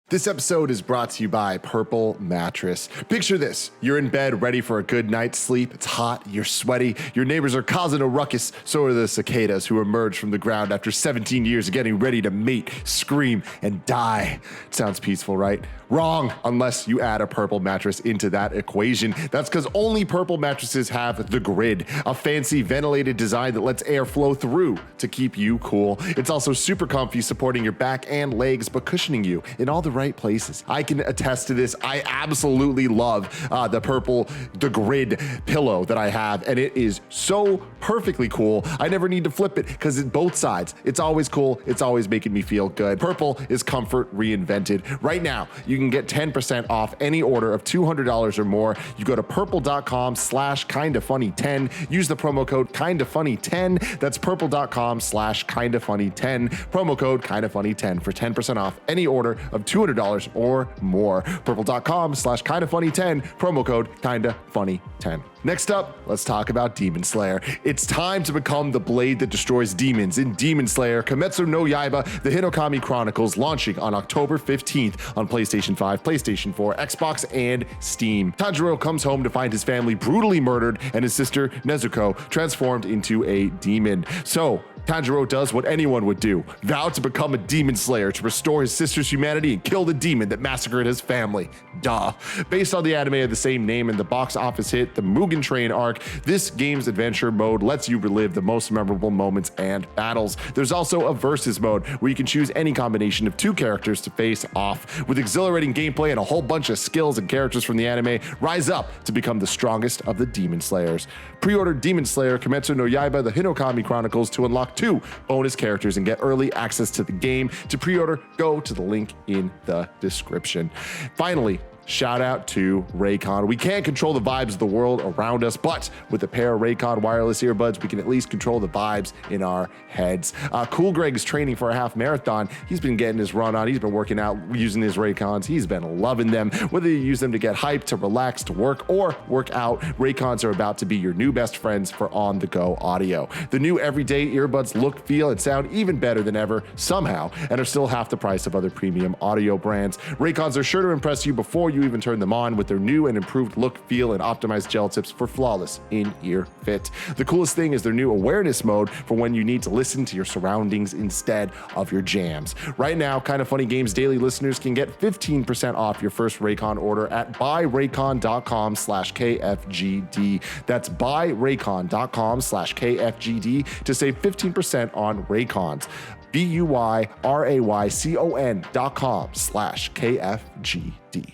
This episode is brought to you by Purple Mattress. Picture this. You're in bed ready for a good night's sleep. It's hot, you're sweaty, your neighbors are causing a ruckus, so are the cicadas who emerge from the ground after 17 years of getting ready to mate, scream, and die. Sounds peaceful, right? Wrong, unless you add a Purple Mattress into that equation. That's because only Purple mattresses have the grid, a fancy ventilated design that lets air flow through to keep you cool. It's also super comfy, supporting your back and legs, but cushioning you in all the right places. I can attest to this. I absolutely love the grid pillow that I have, and it is so perfectly cool. I never need to flip it because it's both sides. It's always cool. It's always making me feel good. Purple is comfort reinvented. Right now, you can get 10% off any order of $200 or more. You go to purple.com/kindafunny10. Use the promo code kindafunny10. That's purple.com/kindafunny10. Promo code kindafunny10 for 10% off any order of $200 or more. Purple.com/kindafunny10. Promo code kindafunny10. Next up, let's talk about Demon Slayer. It's time to become the blade that destroys demons in Demon Slayer Kimetsu no Yaiba, the Hinokami Chronicles, launching on October 15th on PlayStation 5, PlayStation 4, Xbox, and Steam. Tanjiro comes home to find his family brutally murdered and his sister Nezuko transformed into a demon. So, Tanjiro does what anyone would do, vow to become a demon slayer to restore his sister's humanity and kill the demon that massacred his family. Duh. Based on the anime of the same name and the box office hit, the Mugen Train arc, this game's adventure mode lets you relive the most memorable moments and battles. There's also a versus mode where you can choose any combination of two characters to face off. With exhilarating gameplay and a whole bunch of skills and characters from the anime, rise up to become the strongest of the demon slayers. Pre-order Demon Slayer Kimetsu no Yaiba, the Hinokami Chronicles to unlock 2 bonus characters and get early access to the game. To pre-order, go to the link in the description. Finally, shout out to Raycon. We can't control the vibes of the world around us, but with a pair of Raycon wireless earbuds, we can at least control the vibes in our heads. Cool Greg's training for a half marathon. He's been getting his run on. He's been working out using his Raycons. He's been loving them. Whether you use them to get hyped, to relax, to work, or work out, Raycons are about to be your new best friends for on-the-go audio. The new everyday earbuds look, feel, and sound even better than ever somehow, and are still half the price of other premium audio brands. Raycons are sure to impress you before you even turn them on with their new and improved look, feel, and optimized gel tips for flawless in-ear fit. The coolest thing is their new awareness mode for when you need to listen to your surroundings instead of your jams. Right now, Kinda Funny Games Daily listeners can get 15% off your first Raycon order at buyraycon.com/KFGD. That's buyraycon.com/KFGD to save 15% on Raycons. BUYRAYCON.com/KFGD.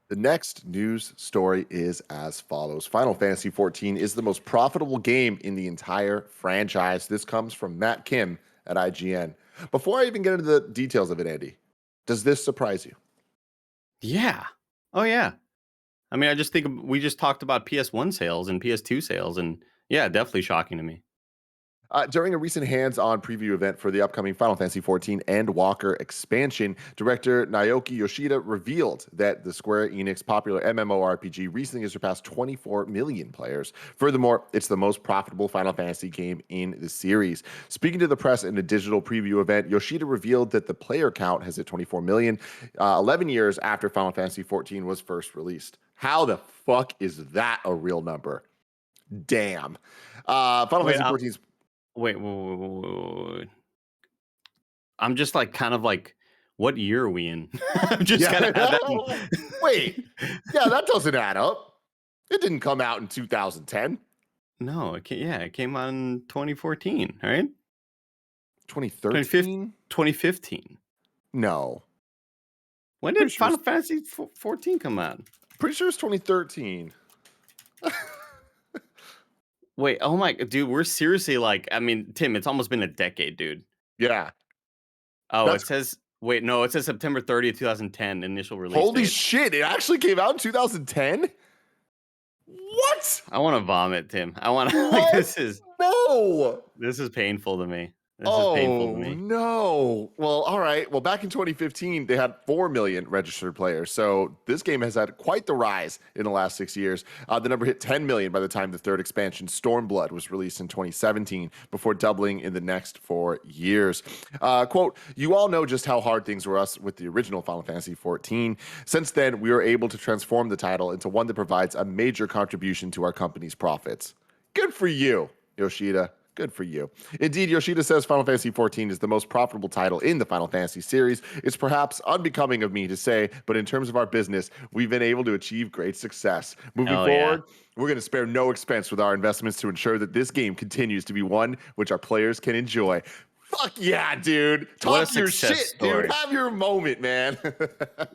The next news story is as follows. Final Fantasy XIV is the most profitable game in the entire franchise. This comes from Matt Kim at IGN. Before I even get into the details of it, Andy, does this surprise you?
Yeah. Oh, yeah. I mean, I just think we just talked about PS1 sales and PS2 sales, and yeah, definitely shocking to me.
During a recent hands-on preview event for the upcoming Final Fantasy XIV Endwalker expansion, director Naoki Yoshida revealed that the Square Enix popular MMORPG recently has surpassed 24 million players. Furthermore, it's the most profitable Final Fantasy game in the series. Speaking to the press in a digital preview event, Yoshida revealed that the player count has hit 24 million, 11 years after Final Fantasy XIV was first released. How the fuck is that a real number? Damn. Final Fantasy XIV's...
Wait. I'm just like kind of like, what year are we in? I'm just kind of that.
Wait, yeah, that doesn't add up. It didn't come out in 2010.
No, it came out in 2014, right?
2013?
2015.
No.
When did Final Fantasy 14 come out?
Pretty sure it's 2013.
Wait, oh my, dude, we're seriously like, I mean, Tim, it's almost been a decade, dude.
Yeah.
Oh, it says September 30th, 2010, initial release
Holy
date.
shit, it actually came out in 2010? What?
I want to vomit, Tim. I want to, like, this is
No.
painful to me. This is painful to
Oh
me.
no. Well, all right. Well, back in 2015, they had 4 million registered players. So this game has had quite the rise in the last 6 years. The number hit 10 million by the time the third expansion, Stormblood, was released in 2017, before doubling in the next 4 years. Quote, you all know just how hard things were us with the original Final Fantasy XIV. Since then, we were able to transform the title into one that provides a major contribution to our company's profits. Good for you, Yoshida. Good for you. Indeed, Yoshida says Final Fantasy XIV is the most profitable title in the Final Fantasy series. It's perhaps unbecoming of me to say, but in terms of our business, we've been able to achieve great success. Moving
Hell yeah.
forward, we're going to spare no expense with our investments to ensure that this game continues to be one which our players can enjoy. Fuck yeah, dude.
What a
Talk your
success
shit,
story.
dude. Have your moment, man.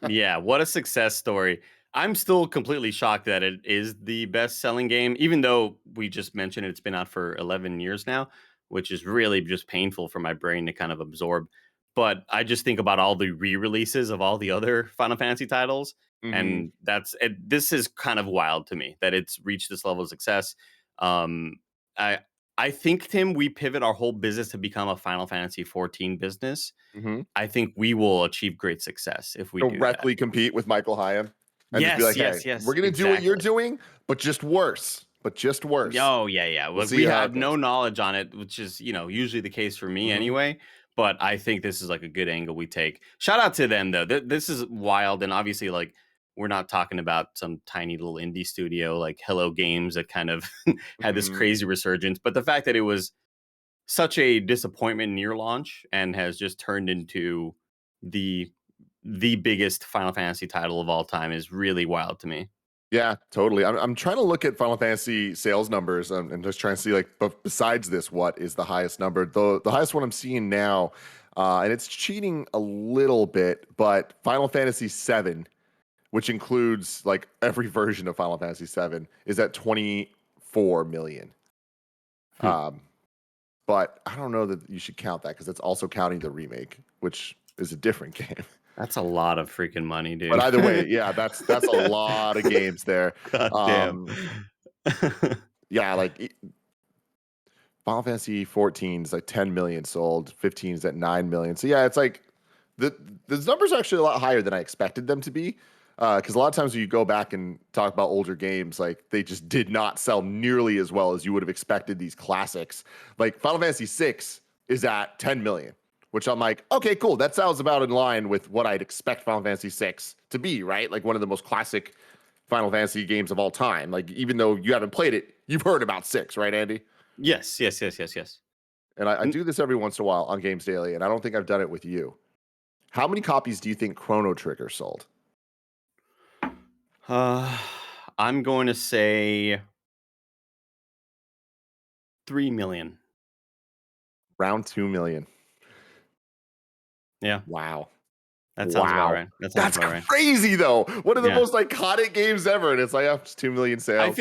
Yeah, what a success story. I'm still completely shocked that it is the best-selling game, even though we just mentioned it's been out for 11 years now, which is really just painful for my brain to kind of absorb. But I just think about all the re-releases of all the other Final Fantasy titles,
Hmm.
and this is kind of wild to me that it's reached this level of success. Um, I I think, Tim, we pivot our whole business to become a Final Fantasy 14 business.
Hmm.
I think we will achieve great success if we do that.
Directly compete with Michael Hyam and just be
Yes,
like, hey,
yes,
we're
yes,
going to do what you're
exactly.
doing, but just worse. But just worse.
Oh, yeah, yeah.
We'll
Well,
see
we
how it
have no
goes.
knowledge on it, which is, usually the case for me
Hmm.
anyway. But I think this is like a good angle we take. Shout out to them though. This is wild, and obviously, like, we're not talking about some tiny little indie studio like Hello Games that kind of had this
Hmm.
crazy resurgence. But the fact that it was such a disappointment near launch and has just turned into the the biggest Final Fantasy title of all time is really wild to me.
Yeah, totally. I'm trying to look at Final Fantasy sales numbers and just trying to see, like, but besides this, what is the highest number? The highest one I'm seeing now, and it's cheating a little bit, but Final Fantasy VII, which includes like every version of Final Fantasy VII, is at 24 million.
Hmm.
Um, but I don't know that you should count that because it's also counting the remake, which is a different game.
That's a lot of freaking money,
But
dude.
either way, yeah, that's a lot of games there.
God damn.
Um, yeah, like Final Fantasy 14 is like 10 million sold, 15 is at 9 million. So yeah, it's like the numbers are actually a lot higher than I expected them to be. Because a lot of times when you go back and talk about older games, like they just did not sell nearly as well as you would have expected these classics. Like Final Fantasy 6 is at 10 million, which I'm like, okay, cool. That sounds about in line with what I'd expect Final Fantasy 6 to be, right? Like one of the most classic Final Fantasy games of all time. Like even though you haven't played it, you've heard about 6, right, Andy?
Yes, yes, yes, yes, yes.
And I
N-
do this every once in a while on Games Daily, and I don't think I've done it with you. How many copies do you think Chrono Trigger sold?
Uh, I'm going to say 3 million.
Around 2 million.
Yeah,
Wow.
that sounds about
Wow.
right. That sounds
That's
about right.
crazy though. One of the
Yeah.
most iconic games ever. And it's like, oh, just 2 million sales. Like,
I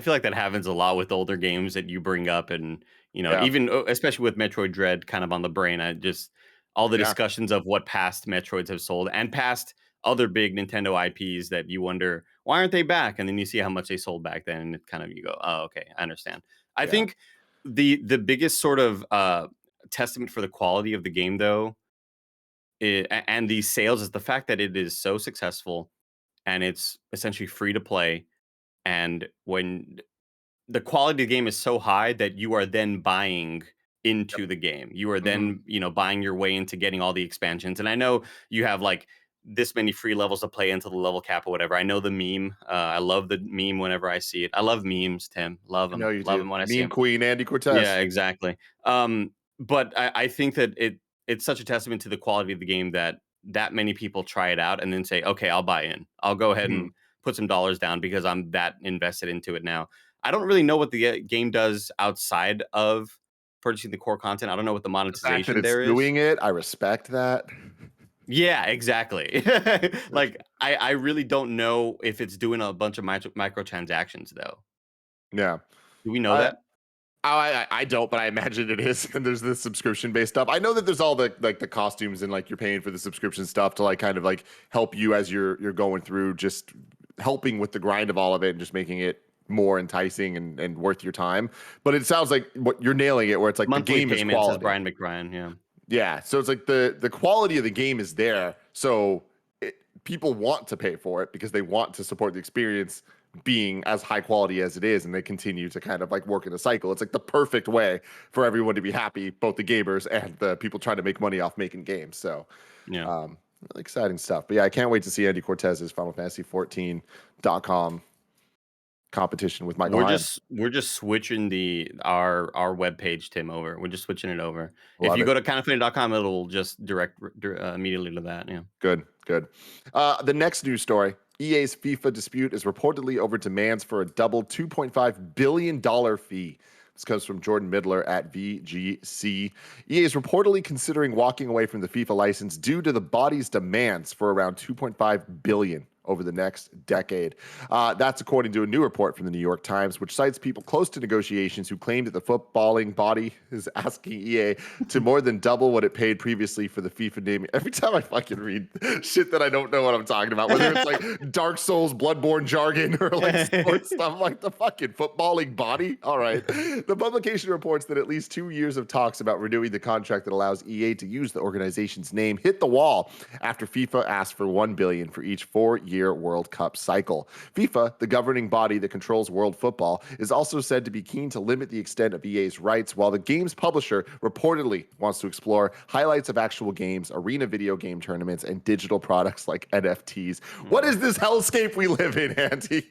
feel like that happens a lot with older games that you bring up and,
yeah.
even especially with Metroid Dread kind of on the brain. I just all the
Yeah.
discussions of what past Metroids have sold and past other big Nintendo IPs that you wonder why aren't they back? And then you see how much they sold back then and it kind of you go, "Oh, okay, I understand." I
Yeah.
think the biggest sort of testament for the quality of the game though and these sales is the fact that it is so successful and it's essentially free to play and when the quality of the game is so high that you are then buying
Yep.
into the game. You are
Hmm.
then, buying your way into getting all the expansions. And I know you have like this many free levels to play into the level cap or whatever. I know the meme. I love the meme whenever I see it. I love memes, Tim. Love
I
them.
know you
Love
do.
them when I see
Meme
them.
Queen Andy
Yeah,
Cortez.
exactly. But I think that it's such a testament to the quality of the game that that many people try it out and then say, okay, I'll buy in. I'll go ahead
Hmm.
and put some dollars down because I'm that invested into it now. I don't really know what the game does outside of purchasing the core content. I don't know what the
The fact that
monetization
it's
there is.
doing it, I respect that.
Yeah, exactly. Like I really don't know if it's doing a bunch of microtransactions though.
Yeah.
Do we know
I,
that?
I don't, but I imagine it is. And there's this subscription based stuff. I know that there's all the like the costumes and like you're paying for the subscription stuff to like kind of like help you as you're going through, just helping with the grind of all of it and just making it more enticing and worth your time. But it sounds like what you're nailing it, where it's like
Monthly
the game is
payments,
quality.
as Brian McBrien. Yeah.
Yeah, so it's like the quality of the game is there, so people want to pay for it because they want to support the experience being as high quality as it is, and they continue to kind of like work in a cycle. It's like the perfect way for everyone to be happy, both the gamers and the people trying to make money off making games. So,
Yeah.
really exciting stuff. But yeah, I can't wait to see Andy Cortez's Final Fantasy 14.com competition with Michael Hines.
We're just switching our webpage, Tim, over. We're just switching it over. If
Love
you
it.
go to KindaFunny.com, it'll just direct immediately to that. Yeah.
Good. The next news story. EA's FIFA dispute is reportedly over demands for a double $2.5 billion fee. This comes from Jordan Midler at VGC. EA is reportedly considering walking away from the FIFA license due to the body's demands for around $2.5 billion over the next decade. That's according to a new report from the New York Times, which cites people close to negotiations who claim that the footballing body is asking EA to more than double what it paid previously for the FIFA name. Every time I fucking read shit that I don't know what I'm talking about, whether it's like Dark Souls, Bloodborne jargon, or like sports stuff, like the fucking footballing body. All right. The publication reports that at least 2 years of talks about renewing the contract that allows EA to use the organization's name hit the wall after FIFA asked for $1 billion for each 4-year World Cup cycle. FIFA, the governing body that controls world football, is also said to be keen to limit the extent of EA's rights, while the game's publisher reportedly wants to explore highlights of actual games, arena video game tournaments, and digital products like NFTs. What is this hellscape we live in, Andy?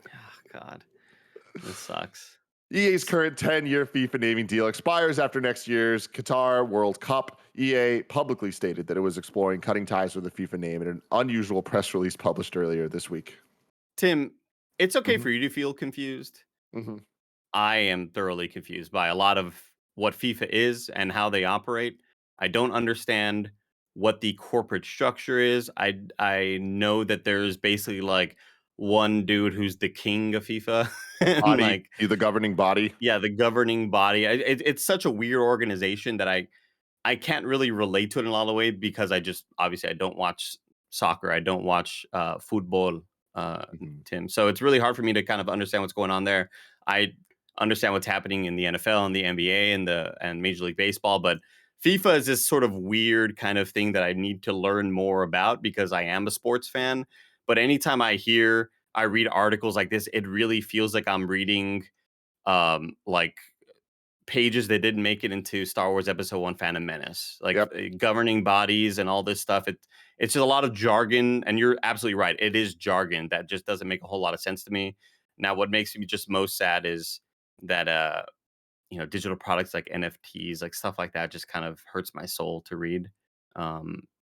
Oh, God, this sucks.
EA's current 10-year FIFA naming deal expires after next year's Qatar World Cup. EA publicly stated that it was exploring cutting ties with the FIFA name in an unusual press release published earlier this week.
Tim, it's okay for you to feel confused.
Mm-hmm.
I am thoroughly confused by a lot of what FIFA is and how they operate. I don't understand what the corporate structure is. I know that there's basically like one dude who's the king of FIFA, and
Body,
like
the governing body.
yeah, the governing body. It's such a weird organization that I can't really relate to it in a lot of ways because obviously I don't watch soccer. I don't watch football, Tim. So it's really hard for me to kind of understand what's going on there. I understand what's happening in the NFL and the NBA and Major League Baseball, but FIFA is this sort of weird kind of thing that I need to learn more about because I am a sports fan. But anytime I read articles like this, it really feels like I'm reading like pages that didn't make it into Star Wars Episode 1 Phantom Menace, like governing bodies and all this stuff. It's just a lot of jargon, and you're absolutely right. It is jargon that just doesn't make a whole lot of sense to me. Now, what makes me just most sad is that digital products like NFTs, like stuff like that, just kind of hurts my soul to read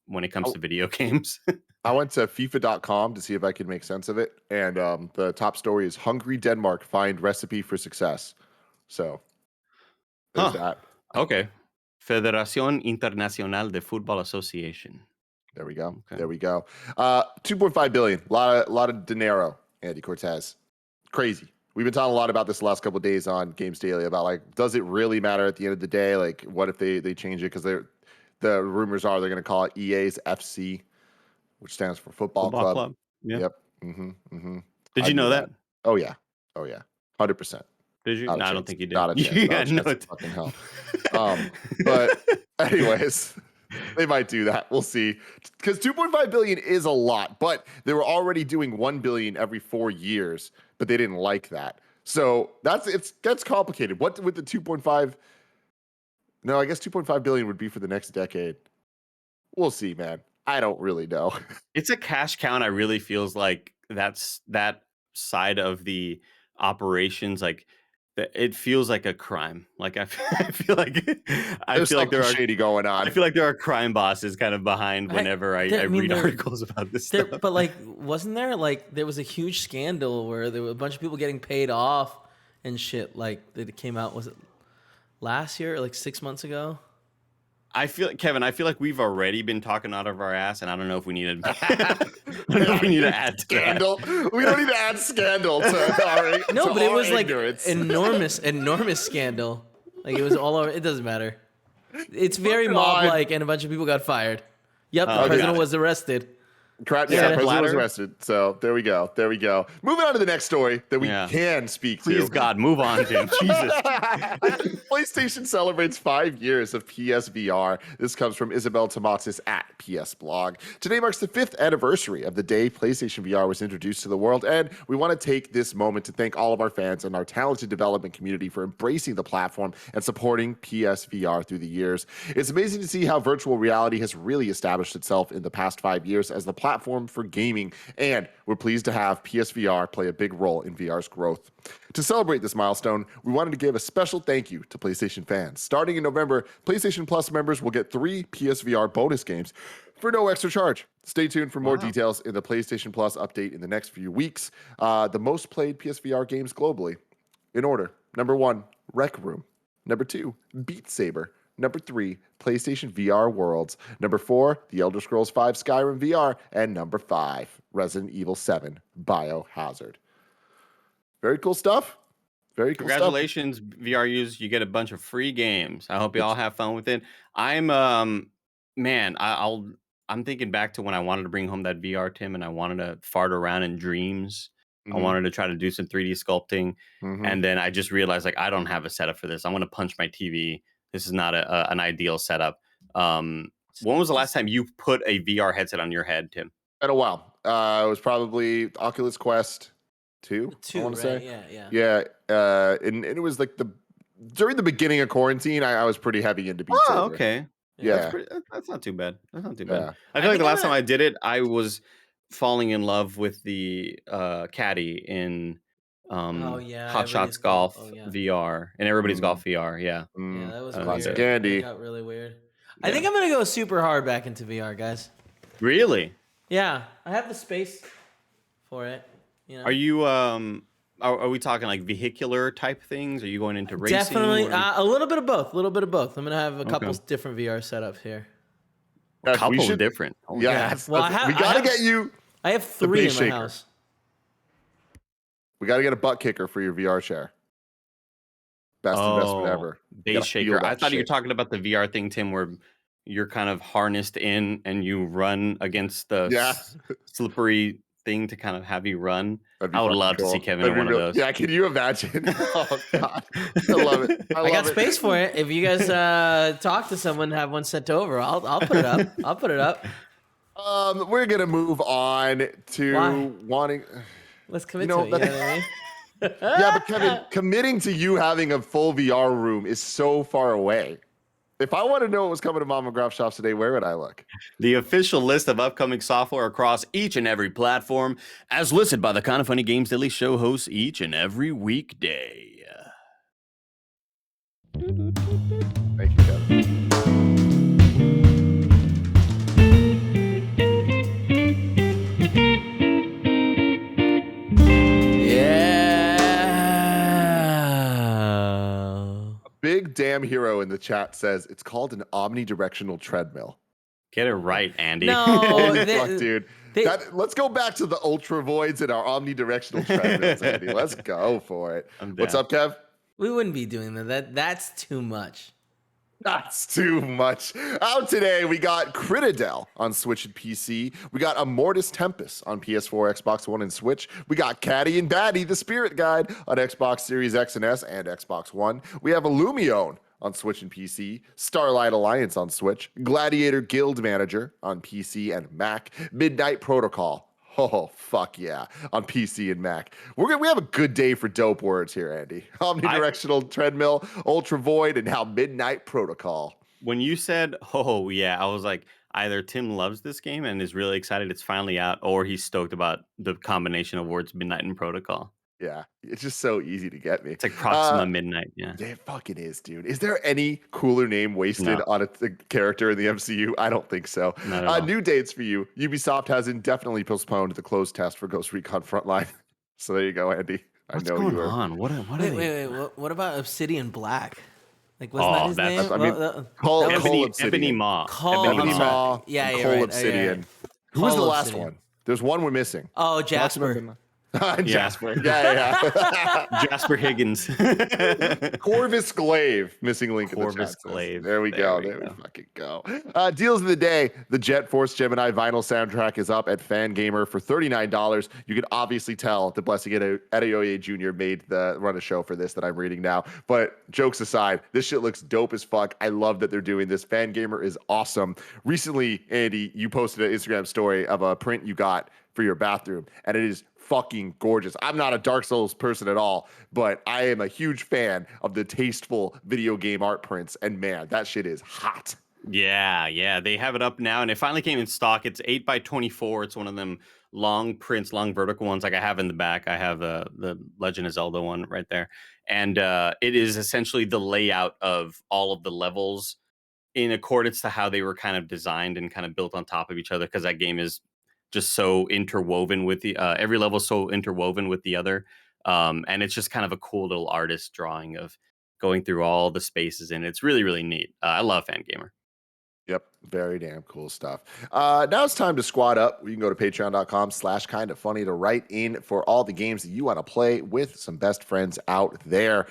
when it comes to video games.
I went to FIFA.com to see if I could make sense of it, and the top story is Hungry Denmark find recipe for success. So there's that.
Okay. Federación Internacional de Fútbol Association.
There we go.
Okay.
There we go. 2.5 billion. A lot of dinero, Andy Cortez. Crazy. We've been talking a lot about this the last couple of days on Games Daily about like, does it really matter at the end of the day? Like, what if they change it? Because the rumors are they're going to call it EA's FC, which stands for Football Club.
Yeah.
Yep. Mm-hmm.
Did you know that?
Oh yeah. 100%.
Did you? No, I don't think you did.
Not a chance.
Yeah,
no chance. Fucking hell. But anyways, they might do that. We'll see. Because 2.5 billion is a lot, but they were already doing 1 billion every 4 years, but they didn't like that. So that's complicated. What with the 2.5? No, I guess 2.5 billion would be for the next decade. We'll see, man. I don't really know.
It's a cash count. I really feels like that's that side of the operations. Like it feels like a crime. Like I feel like there are
shady going on.
I feel like there are crime bosses kind of behind whenever I read articles about this stuff.
But like, wasn't there like there was a huge scandal where there were a bunch of people getting paid off and shit like that it came out, was it last year or like 6 months ago?
Kevin, I feel like we've already been talking out of our ass, and I don't know if we need to add
scandal. We don't need to add scandal to our
no, but it was
ignorance.
Like enormous scandal. Like it was all over. It doesn't matter. It's very mob-like, and a bunch of people got fired. Yep, the president was arrested.
President was
Platter?
arrested. So there we go. There we go. Moving on to the next story that we
Yeah.
can speak
Please,
to.
God, move on, Tim. Jesus.
PlayStation celebrates 5 years of PSVR. This comes from Isabel Tomatis at PS Blog. Today marks the 5th anniversary of the day PlayStation VR was introduced to the world, and we want to take this moment to thank all of our fans and our talented development community for embracing the platform and supporting PSVR through the years. It's amazing to see how virtual reality has really established itself in the past 5 years as the platform for gaming, and we're pleased to have PSVR play a big role in VR's growth. To celebrate this milestone, we wanted to give a special thank you to PlayStation fans. Starting in November, PlayStation Plus members will get 3 PSVR bonus games for no extra charge. Stay tuned for more details in the PlayStation Plus update in the next few weeks. The most played PSVR games globally, in order. Number 1, Rec Room. Number 2, Beat Saber. Number 3, PlayStation VR Worlds. Number 4, The Elder Scrolls V Skyrim VR. And number 5, Resident Evil 7 Biohazard. Very cool stuff. Very cool
Congratulations, VR users. You get a bunch of free games. I hope you all have fun with it. I'm man, I'm thinking back to when I wanted to bring home that VR, Tim, and I wanted to fart around in dreams. I wanted to try to do some 3D sculpting. And then I just realized, like, I don't have a setup for this. I'm going to punch my TV. This is not an ideal setup. When was the last time you put a VR headset on your head, Tim?
Been a while. It was probably Oculus Quest 2, I want to say.
Yeah.
And it was like during the beginning of quarantine, I was pretty heavy into Beat Saber.
Okay.
Yeah.
That's not too bad. That's not too bad.
Yeah.
I feel like the last time I did it, I was falling in love with the caddy in Hot Shots Golf VR and Everybody's Golf VR. Yeah.
Yeah, that was
Classic
weird.
Andy.
That got really weird. I think I'm gonna go super hard back into VR, guys.
Really?
Yeah, I have the space for it. You know?
Are you are we talking like vehicular type things? Are you going into racing?
Definitely a little bit of both. A little bit of both. I'm gonna have a couple different VR setups here.
A couple different. Oh,
yeah.
Well,
we gotta get you.
I have 3 in my
shaker.
house.
We gotta get a butt kicker for your VR chair. Best investment ever.
Base shaker. I thought you were talking about the VR thing, Tim, where you're kind of harnessed in and you run against the slippery thing to kind of have you run. I would love to see Kevin in one of those.
Yeah, can you imagine? Oh God, I love it.
I got space for it. If you guys talk to someone and have one sent over, I'll put it up. I'll put it up.
We're gonna move on to wanting.
Let's commit to it. You know what I mean?
Yeah, but Kevin, committing to you having a full VR room is so far away. If I want to know what was coming to Mom and Graph Shops today, where would I look?
The official list of upcoming software across each and every platform, as listed by the KindaFunny Games Daily Show hosts each and every weekday.
Thank you, Kevin. Big Damn Hero in the chat says it's called an omnidirectional treadmill.
Get it right, Andy.
No,
Fuck, dude. Let's go back to the ultra voids and our omnidirectional treadmills, Andy. Let's go for it. What's up, Kev?
We wouldn't be doing that. That's too much.
That's too much. Out today, we got Critadel on Switch and PC. We got Immortus Tempest on PS4, Xbox One, and Switch. We got Caddy and Batty, the Spirit Guide, on Xbox Series X and S and Xbox One. We have Illumione on Switch and PC, Starlight Alliance on Switch, Gladiator Guild Manager on PC and Mac, Midnight Protocol. Oh, fuck yeah, on PC and Mac. We have a good day for dope words here, Andy. Omnidirectional Treadmill, Ultra Void, and now Midnight Protocol.
When you said, oh, yeah, I was like, either Tim loves this game and is really excited it's finally out, or he's stoked about the combination of words Midnight and Protocol.
Yeah, it's just so easy to get me.
It's like Proxima Midnight, yeah.
It fucking is, dude. Is there any cooler name wasted on a character in the MCU? I don't think so. New dates for you. Ubisoft has indefinitely postponed the closed test for Ghost Recon Frontline. So there you go, Andy.
What's going on? What are
wait. What about Obsidian Black? Like, wasn't that his name?
Cole
Ebony Maw.
Ebony Maw.
Yeah,
Cole
right.
Obsidian. Who was the last one? There's one we're missing.
Oh, Jasper.
Jasper. Yeah.
Jasper Higgins.
Corvus Glaive, missing link in the
Corvus
chat says.
Glaive.
There we go. There we fucking go. Deals of the day. The Jet Force Gemini vinyl soundtrack is up at Fangamer for $39. You can obviously tell that Blessing Adeoye Jr. made the run a show for this that I'm reading now. But jokes aside, this shit looks dope as fuck. I love that they're doing this. Fangamer is awesome. Recently, Andy, you posted an Instagram story of a print you got for your bathroom, and it is fucking gorgeous. I'm not a Dark Souls person at all, but I am a huge fan of the tasteful video game art prints, and man, that shit is hot.
Yeah, they have it up now, and it finally came in stock. It's 8x24. It's one of them long prints, long vertical ones, like I have in the back. I have the Legend of Zelda one right there, and it is essentially the layout of all of the levels in accordance to how they were kind of designed and kind of built on top of each other, because that game is just so interwoven with the every level is so interwoven with the other, and it's just kind of a cool little artist drawing of going through all the spaces, and it's really, really neat. I love Fangamer.
Yep, very damn cool stuff. Now it's time to squad up. You can go to patreon.com/kindafunny to write in for all the games that you want to play with some best friends out there.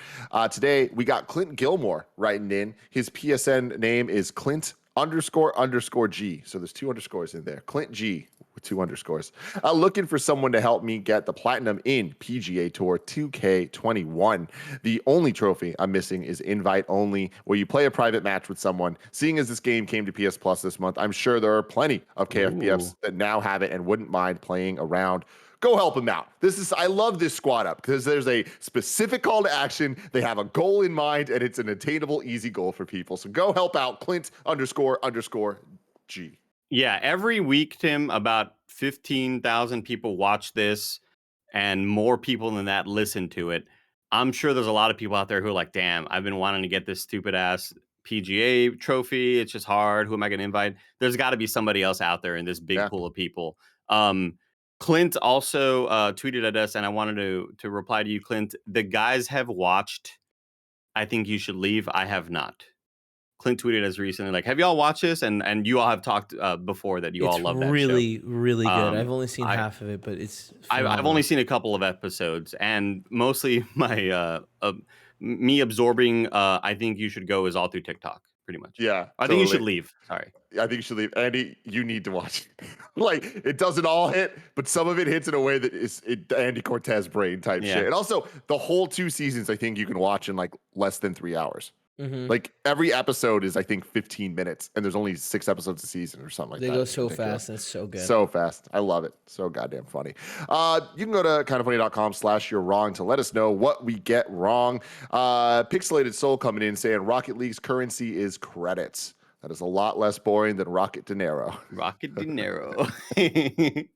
Today, we got Clint Gilmore writing in. His PSN name is Clint__G. So there's 2 underscores in there. Clint G with 2 underscores. Looking for someone to help me get the platinum in PGA Tour 2K21. The only trophy I'm missing is invite only, where you play a private match with someone. Seeing as this game came to PS Plus this month, I'm sure there are plenty of KFPFs that now have it and wouldn't mind playing around. Go help them out. I love this squad up because there's a specific call to action. They have a goal in mind, and it's an attainable, easy goal for people. So go help out Clint__G.
Yeah, every week, Tim, about 15,000 people watch this, and more people than that listen to it. I'm sure there's a lot of people out there who are like, damn, I've been wanting to get this stupid ass PGA trophy. It's just hard. Who am I going to invite? There's got to be somebody else out there in this big pool of people. Clint also tweeted at us, and I wanted to reply to you, Clint. The guys have watched I Think You Should Leave. I have not. Clint tweeted us recently, like, have you all watched this? And you all have talked before that you all love that show.
Really, really good. I've only seen half of it, but it's
I've only seen a couple of episodes, and mostly my me absorbing I Think You Should Go is all through TikTok, pretty much.
Yeah.
I Think You Should Leave. Sorry.
I think you should leave. Andy, you need to watch it. Like, it doesn't all hit, but some of it hits in a way that is Andy Cortez brain type shit. And also, the whole 2 seasons, I think you can watch in like less than 3 hours. Like, every episode is, I think, 15 minutes, and there's only 6 episodes a season or something like that.
They go so fast, and it's so good.
So fast. I love it. So goddamn funny. You can go to kindafunny.com/you're wrong to let us know what we get wrong. Pixelated Soul coming in saying Rocket League's currency is credits. That is a lot less boring than Rocket dinero.
Rocket dinero.
And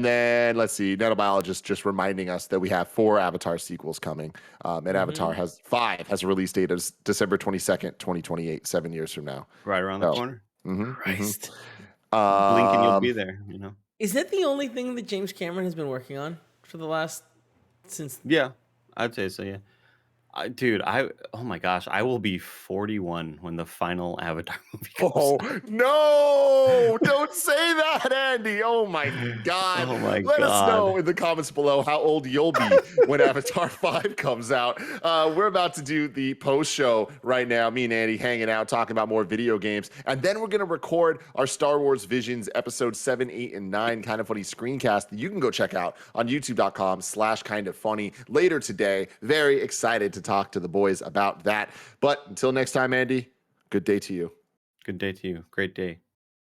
then let's see, Nanobiologist just reminding us that we have 4 Avatar sequels coming. And Avatar has 5 has a release date of December 22nd, 2028, 7 years from now.
Right around the corner.
Christ.
Blink and you'll be there, you know.
Is that the only thing that James Cameron has been working on for the last
Yeah, I'd say so, yeah. Dude, oh my gosh, I will be 41 when the final Avatar movie comes out.
No, don't say that, Andy. Oh my God.
Oh my
Let us
God.
know in the comments below how old you'll be when Avatar 5 comes out. We're about to do the post show right now. Me and Andy hanging out, talking about more video games. And then we're going to record our Star Wars Visions episode 7, 8, and 9 Kind of Funny screencast that you can go check out on youtube.com/kindoffunny later today. Very excited to talk to the boys about that. But until next time, Andy, good day to you.
Good day to you. Great day.